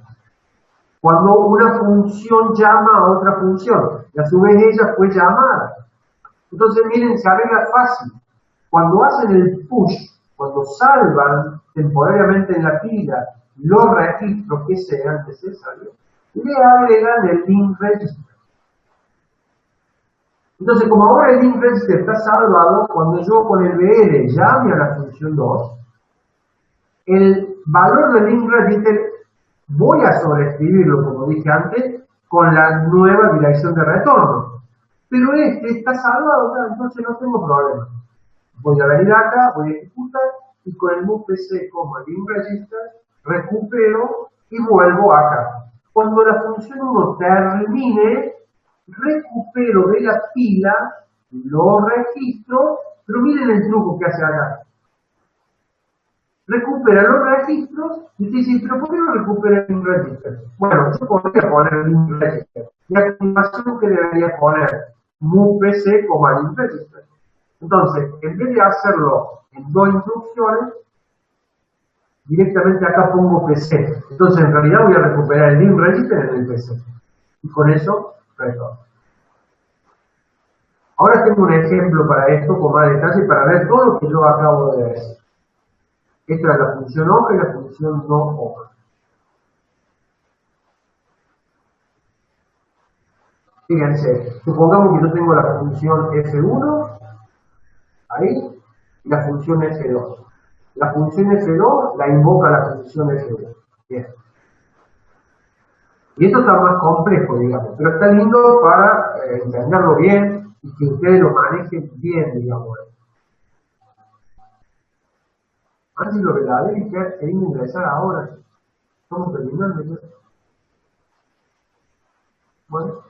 Cuando una función llama a otra función, y a su vez ella fue llamada. Entonces, miren, se arregla fácil. Cuando hacen el push, cuando salvan temporariamente en la pila los registros que sean necesarios, le agregan el link register. Entonces, como ahora el link register está salvado, cuando yo con el BL llame a la función 2, el valor del link register voy a sobreescribirlo, como dije antes, con la nueva dirección de retorno. Pero este está salvado acá, entonces no tengo problema. Voy a venir acá, voy a ejecutar, y con el move pc, link register, recupero y vuelvo acá. Cuando la función 1 termine, recupero de la pila los registros, pero miren el truco que hace acá. Recupera los registros y te dice, pero ¿por qué no recupera el link register? Bueno, yo podría poner el link register. Y a continuación, ¿qué debería poner? Move pc, link register. Entonces, en vez de hacerlo en dos instrucciones, directamente acá pongo pc. Entonces, en realidad voy a recuperar el link register en el pc. Y con eso, retorno. Ahora tengo un ejemplo para esto con más detalle para ver todo lo que yo acabo de decir. Esta es la función hoja y la función no hoja. Fíjense, supongamos que yo tengo la función f1, ahí, y la función f2. La función f2 la invoca la función f1. Bien. Y esto está más complejo, digamos, pero está lindo para entenderlo bien y que ustedes lo manejen bien, digamos. Antes lo verdadero y que ingresar ahora. Estamos terminando ya. Bueno.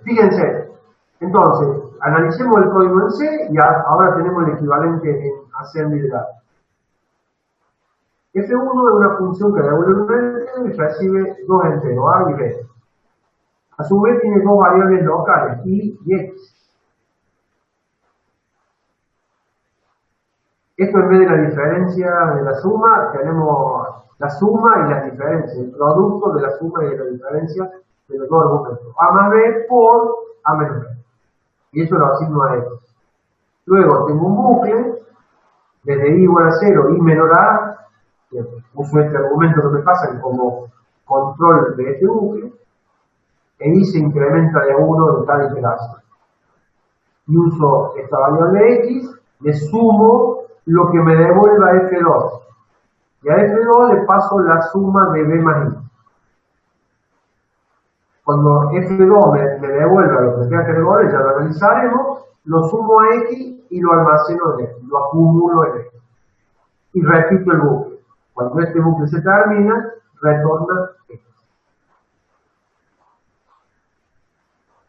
Fíjense, entonces, analicemos el código en C y ahora tenemos el equivalente en assembly de datos. F1 es una función que devuelve un entero y recibe dos enteros, A y B. A su vez tiene dos variables locales, Y y X. Esto en vez de la diferencia de la suma, tenemos la suma y la diferencia, el producto de la suma y de la diferencia de los dos argumentos. A más B por A menos B. Y eso lo asigno a X. Luego tengo un bucle, desde I igual a 0, I menor a A, uso este argumento que me pasan como control de este bucle, e I se incrementa de 1 de tal iteración. Y uso esta variable X, le sumo lo que me devuelva F2. Y a F2 le paso la suma de B más I. Cuando F2 me devuelva lo que tenga que devolver, ya lo analizaremos, lo sumo a X y lo almaceno en X, lo acumulo en X. Y repito el bucle. Cuando este bucle se termina, retorna X.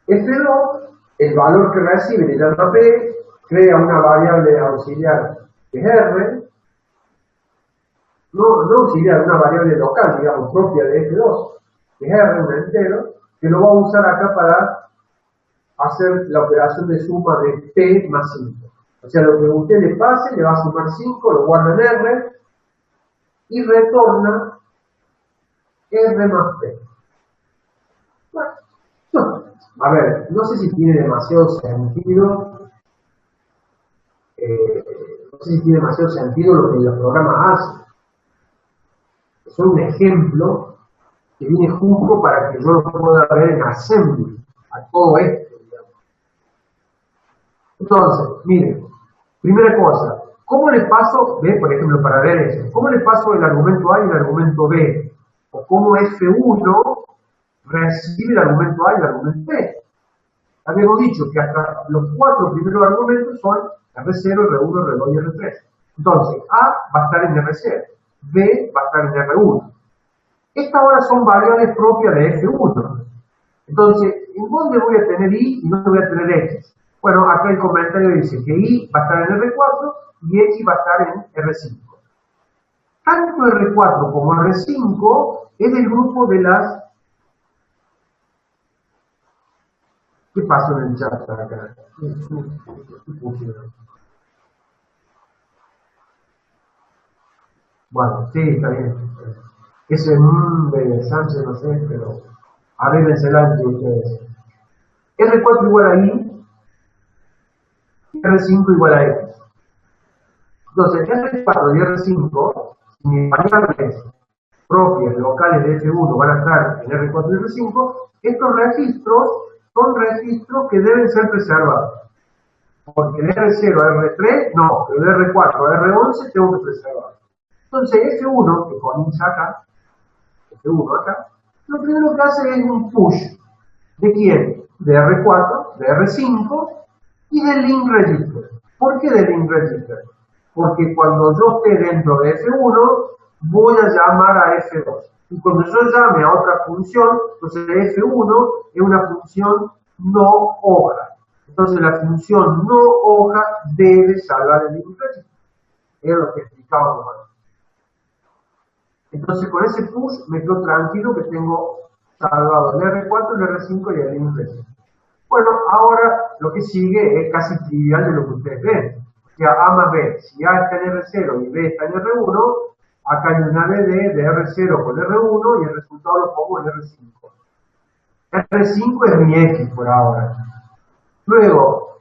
F2, el valor que recibe le llama P, crea una variable auxiliar que es R, no auxiliar, una variable local, digamos, propia de F2, que es R, un entero, que lo va a usar acá para hacer la operación de suma de P más 5. O sea, lo que usted le pase, le va a sumar 5, lo guarda en R, y retorna R más P. Bueno, no. A ver, no sé si tiene demasiado sentido, lo que los programas hacen. Es un ejemplo que viene justo para que yo lo pueda ver en assembly, a todo esto, digamos. Entonces, miren, primera cosa, ¿cómo le paso, B, por ejemplo, para ver eso, cómo le paso el argumento A y el argumento B? O cómo F1 recibe el argumento A y el argumento B. Habíamos dicho que hasta los 4 primeros argumentos son R0, R1, R2 y R3. Entonces, A va a estar en R0, B va a estar en R1. Estas ahora son variables propias de F1. Entonces, ¿en dónde voy a tener Y y dónde voy a tener X? Bueno, acá el comentario dice que Y va a estar en R4 y X va a estar en R5. Tanto R4 como R5 es del grupo de las... ¿Qué pasó en el chat acá? Bueno, sí, está bien. Ese de Sánchez, no sé, pero arréglensela entre ustedes. R4 igual a I, R5 igual a X. Entonces, R4 y R5, mis variables propias, locales de F1 van a estar en R4 y R5, estos registros son registros que deben ser preservados. Porque de R0 a R3, no, pero de R4 a R11 tengo que preservar. Entonces, F1, que comienza acá, F1 acá, lo primero que hace es un push. ¿De quién? De R4, de R5 y del link register. ¿Por qué del link register? Porque cuando yo esté dentro de F1, voy a llamar a F2. Y cuando yo llame a otra función, entonces F1 es una función no hoja. Entonces la función no hoja debe salvar el link register. Es lo que explicábamos antes. Entonces con ese push me quedo tranquilo que tengo salvado el R4, el R5 y el link register. Bueno, ahora lo que sigue es casi trivial de lo que ustedes ven. O sea, A más B. Si A está en R0 y B está en R1, acá hay una BD de R0 con R1 y el resultado lo pongo en R5. R5 es mi X por ahora. Luego,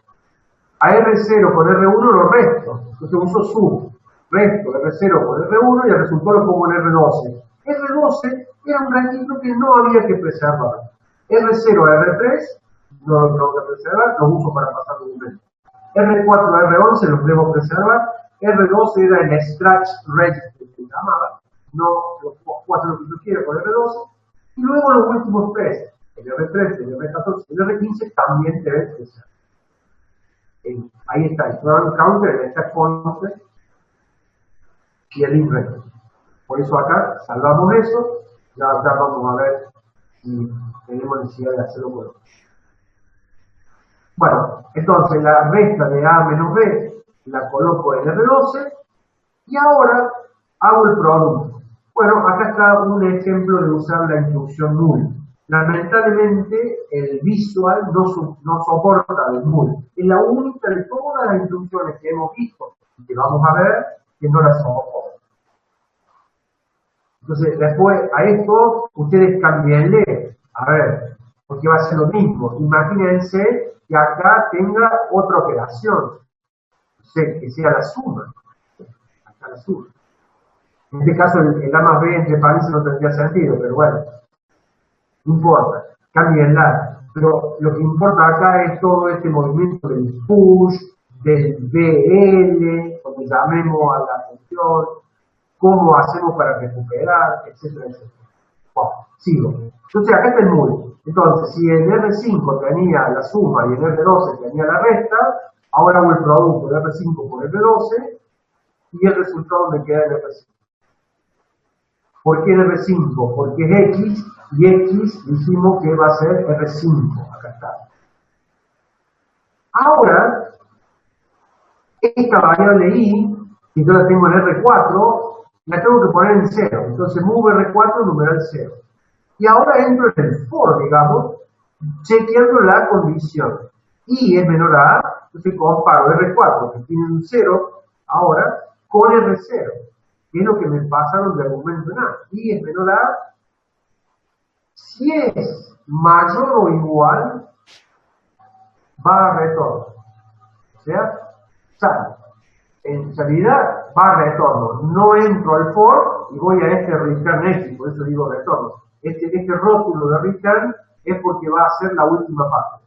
a R0 con R1 lo resto. Entonces uso sub. Resto R0 con R1 y el resultado lo pongo en R12. R12 era un registro que no había que preservar. R0 a R3 no lo tengo que preservar, lo uso para pasar documentos. R4 a R11 los debo preservar. R12 era el scratch register que se llamaba, no los 4 lo que yo quiero con R12. Y luego los últimos 3, el R13, el R14 y el R15 también deben preservar. Ahí está el program counter, el stack pointer y el link register. Por eso acá salvamos eso, ya vamos a ver si tenemos necesidad de hacerlo con otro. Bueno, entonces la resta de A menos B la coloco en R12 y ahora hago el producto. Bueno, acá está un ejemplo de usar la instrucción null. Lamentablemente el visual no soporta el null. Es la única de todas las instrucciones que hemos visto y que vamos a ver que no la soporta. Entonces, después a esto ustedes cambienle, a ver, porque va a ser lo mismo. Imagínense que acá tenga otra operación, que sea la suma. Acá la suma. En este caso, el A más B entre paréntesis no tendría sentido, pero bueno, no importa, cámbienla. Pero lo que importa acá es todo este movimiento del push, del BL, cuando llamemos a la función, cómo hacemos para recuperar, etcétera, etcétera. Bueno, sigo. Entonces, acá está el null. Entonces, si el R5 tenía la suma y el R12 tenía la resta, ahora hago el producto de R5 por R12 y el resultado me queda en R5. ¿Por qué el R5? Porque es X y X dijimos que va a ser R5. Acá está. Ahora, esta variable I, que yo la tengo en R4, la tengo que poner en 0. Entonces, move R4 numeral 0. Y ahora entro en el for, digamos, chequeando la condición. I es menor a A, entonces comparo R4, que tiene un 0, ahora, con R0, que es lo que me pasaron de argumento en A. I es menor a A. Si es mayor o igual, va a retorno. O sea, sale. En realidad va a retorno. No entro al for y voy a este return X, por eso digo retorno. Este rótulo de return es porque va a ser la última parte.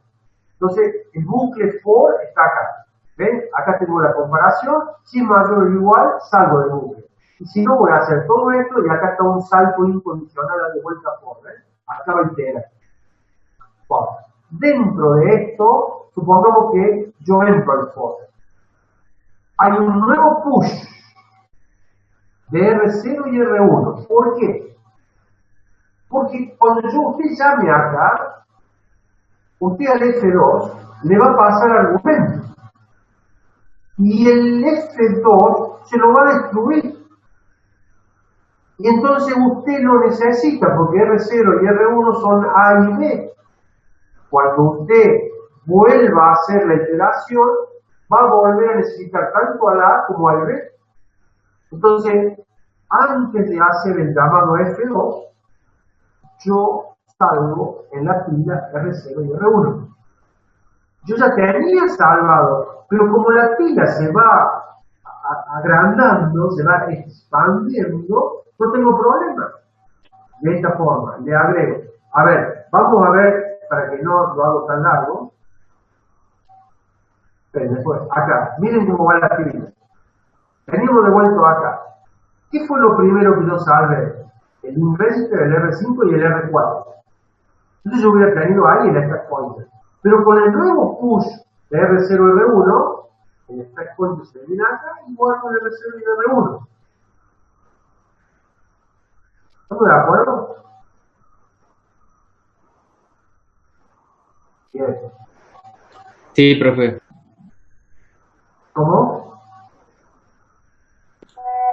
Entonces, el bucle for está acá. ¿Ven? Acá tengo la comparación. Si es mayor o igual, salgo del bucle. Y si no, voy a hacer todo esto y acá está un salto incondicional de vuelta for. ¿Ven? Acá va a iterar. Bueno, dentro de esto, supongamos que yo entro al for. Hay un nuevo push de R0 y R1. ¿Por qué? Porque cuando usted llame acá, usted al F2 le va a pasar argumento. Y el F2 se lo va a destruir. Y entonces usted lo necesita, porque R0 y R1 son A y B. Cuando usted vuelva a hacer la iteración, va a volver a necesitar tanto al A como al B. Entonces, antes de hacer el llamado F2, yo salgo en la pila R0 y R1. Yo ya tenía salvado, pero como la pila se va agrandando, se va expandiendo, no tengo problema. De esta forma, le agrego. A ver, vamos a ver, para que no lo hago tan largo. Pero después, acá, miren cómo va la pila. Venimos de vuelta acá. ¿Qué fue lo primero que yo salvé? El inregister, el R5 y el R4. Entonces yo hubiera tenido ahí el stack pointer. Pero con el nuevo push de R0 y R1, el stack pointer se viene acá y guardo el R0 y el R1. ¿Estamos de acuerdo? Bien. Sí, profe. ¿Cómo?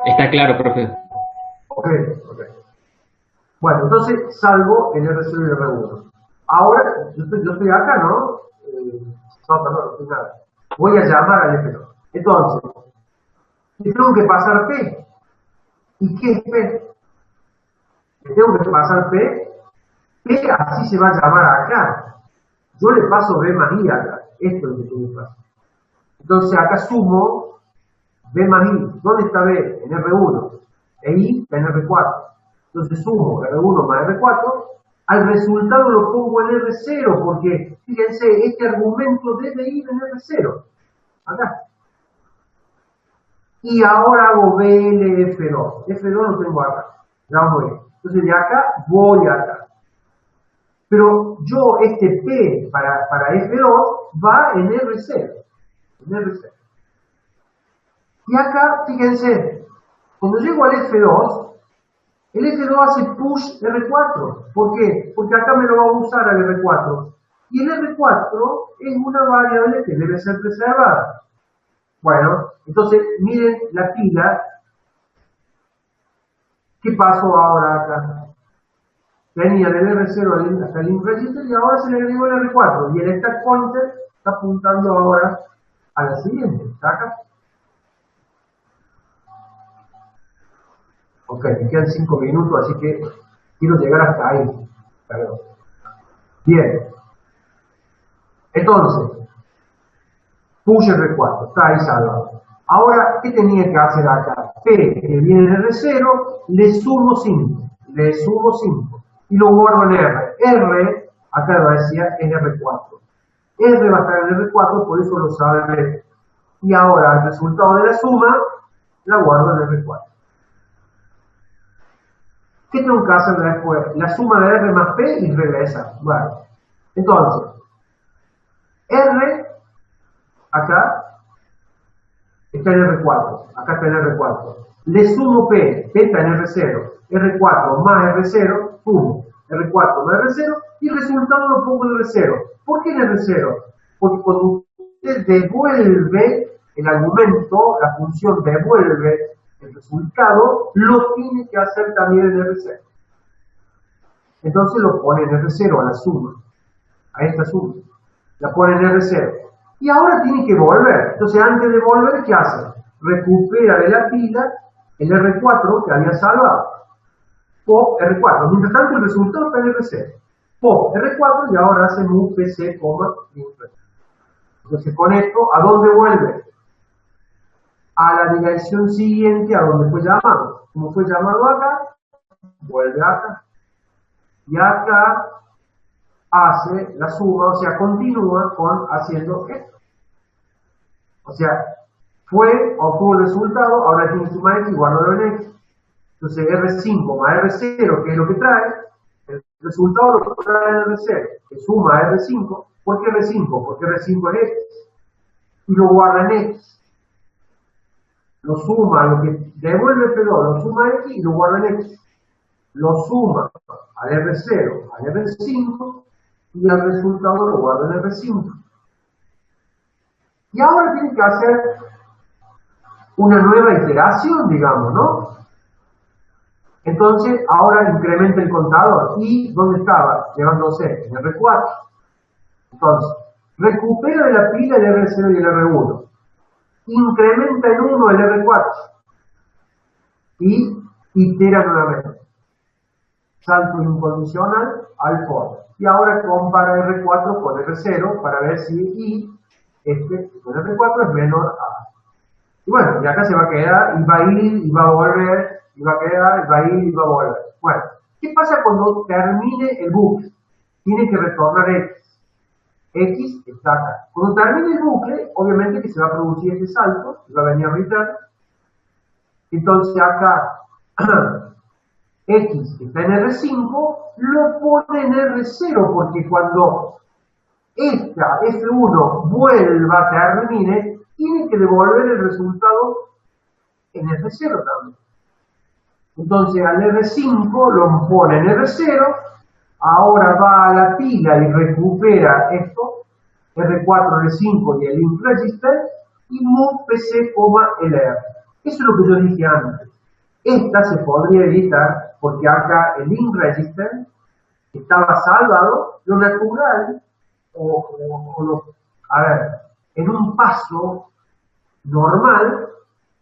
Está claro, profe. Ok. Bueno, entonces salvo el R0 y el R1. Ahora, yo estoy acá, ¿no? No estoy nada. Voy a llamar al F2. Entonces, le tengo que pasar P. ¿Y qué es P? Le tengo que pasar P. P así se va a llamar acá. Yo le paso B más I acá. Esto es lo que tengo que pasar. Entonces acá sumo B más I. ¿Dónde está B? En R1. E I en R4. Entonces sumo R1 más R4. Al resultado lo pongo en R0 porque, fíjense, este argumento debe ir en R0. Acá. Y ahora hago BLF2. F2 lo tengo acá. Ya voy. Entonces de acá voy acá. Pero yo, este P para F2 va en R0. En R0. Y acá, fíjense, cuando llego al F2, el F2 hace push R4. ¿Por qué? Porque acá me lo va a usar al R4. Y el R4 es una variable que debe ser preservada. Bueno, entonces miren la pila. ¿Qué pasó ahora acá? Tenía del R0 hasta el inregister y ahora se le agregó el R4. Y el stack pointer está apuntando ahora a la siguiente. ¿Está acá? Ok, me quedan 5 minutos, así que quiero llegar hasta ahí. Perdón. Bien. Entonces, push R4, está ahí salvado. Ahora, ¿qué tenía que hacer acá? P, que viene en R0, le sumo 5. Le sumo 5. Y lo guardo en R. R, acá lo decía, es R4. R va a estar en R4, por eso lo sabe. Y ahora, el resultado de la suma, la guardo en R4. ¿Qué tengo que hacer después? La suma de R más P y regresa. Bueno, entonces, R, acá, está en R4, acá está en R4. Le sumo P, P está en R0, R4 más R0, sumo R4 más R0 y el resultado lo pongo en R0. ¿Por qué en R0? Porque cuando usted devuelve el argumento, la función devuelve el resultado, lo tiene que hacer también en R0. Entonces lo pone en R0 a la suma, a esta suma, la pone en R0. Y ahora tiene que volver. Entonces antes de volver, ¿qué hace? Recupera de la pila el R4 que había salvado. Pop R4. Mientras tanto el resultado está en R0. Pop R4 y ahora hace move PC, entonces con esto, ¿a dónde vuelve? A la dirección siguiente a donde fue llamado. Como fue llamado acá, vuelve acá. Y acá hace la suma, o sea, continúa con haciendo esto. O sea, obtuvo el resultado, ahora tiene que sumar x y guardarlo en x. Entonces R5 más R0, que es lo que trae, el resultado lo trae en R0, que suma a R5. ¿Por qué R5? Porque R5 es x. Y lo guarda en x. Lo suma, lo que devuelve P2, lo suma a x y lo guarda en x. Lo suma al R0, al R5, y el resultado lo guarda en R5. Y ahora tiene que hacer una nueva iteración, digamos, ¿no? Entonces, ahora incrementa el contador. ¿Y dónde estaba? Llevándose en R4. Entonces, recupera de la pila el R0 y el R1. Incrementa en 1 el R4. Y itera nuevamente. Salto incondicional al for. Y ahora compara R4 con R0 para ver si I, con R4 es menor a. Y bueno, y acá se va a quedar, y va a ir, y va a volver, y va a quedar, y va a ir, y va a volver. Bueno, ¿qué pasa cuando termine el bucle? Tiene que retornar X. X está acá. Cuando termine el bucle, obviamente que se va a producir este salto, y va a venir a return. Entonces acá, X que está en R5, lo pone en R0, porque cuando esta F1 vuelva a termine, tiene que devolver el resultado en R0 también. Entonces al R5 lo pone en R0, ahora va a la pila y recupera esto, R4, R5 y el link register, y move PC, LR. Eso es lo que yo dije antes. Esta se podría editar porque acá el link register estaba salvado, lo natural, a ver, en un paso normal,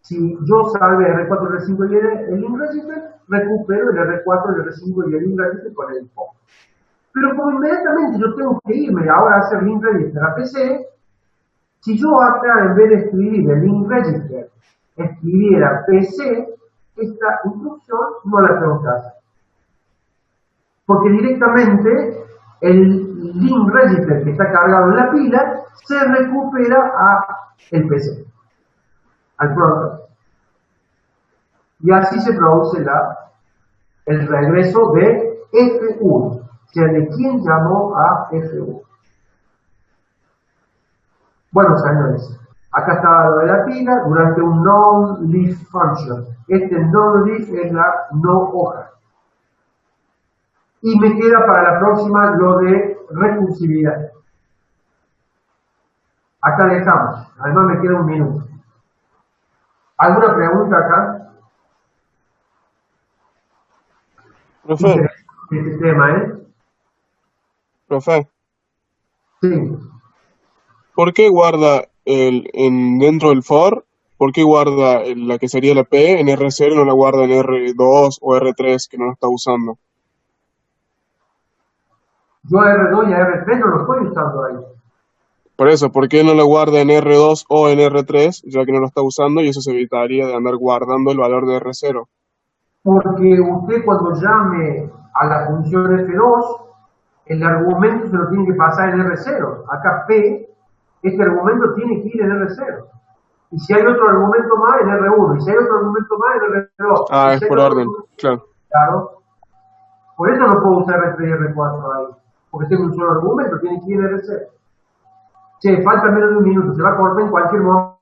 si yo salve R4, R5 y el link register, recupero el R4, el R5 y el link register con el POP. Pero como inmediatamente yo tengo que irme ahora a hacer link register a PC, si yo acá en vez de escribir el link register, escribiera PC, esta instrucción no la tengo que hacer. Porque directamente el link register que está cargado en la pila se recupera a el PC, al programa. Y así se produce el regreso de F1, o sea, de quien llamó a F1. Bueno, señores, acá está lo de la pila durante un non-leaf function. Este non-leaf es la no hoja. Y me queda para la próxima lo de recursividad. Acá dejamos. Además me queda un minuto. ¿Alguna pregunta acá? Profe, Este tema, profe, Sí. ¿por qué guarda dentro del for? ¿Por qué guarda la que sería la P en R0 y no la guarda en R2 o R3 que no lo está usando? Yo a R2 y a R3 no lo estoy usando ahí. Por eso, ¿por qué no la guarda en R2 o en R3 ya que no lo está usando y eso se evitaría de andar guardando el valor de R0? Porque usted cuando llame a la función F2, el argumento se lo tiene que pasar en R0. Acá P, este argumento tiene que ir en R0. Y si hay otro argumento más, en R1. Y si hay otro argumento más, en R2. Ah, es por orden, claro. Claro. Por eso no puedo usar R3 y R4 ahí, porque tengo un solo argumento, tiene que ir en R0. Che, falta menos de un minuto, se va a cortar en cualquier momento.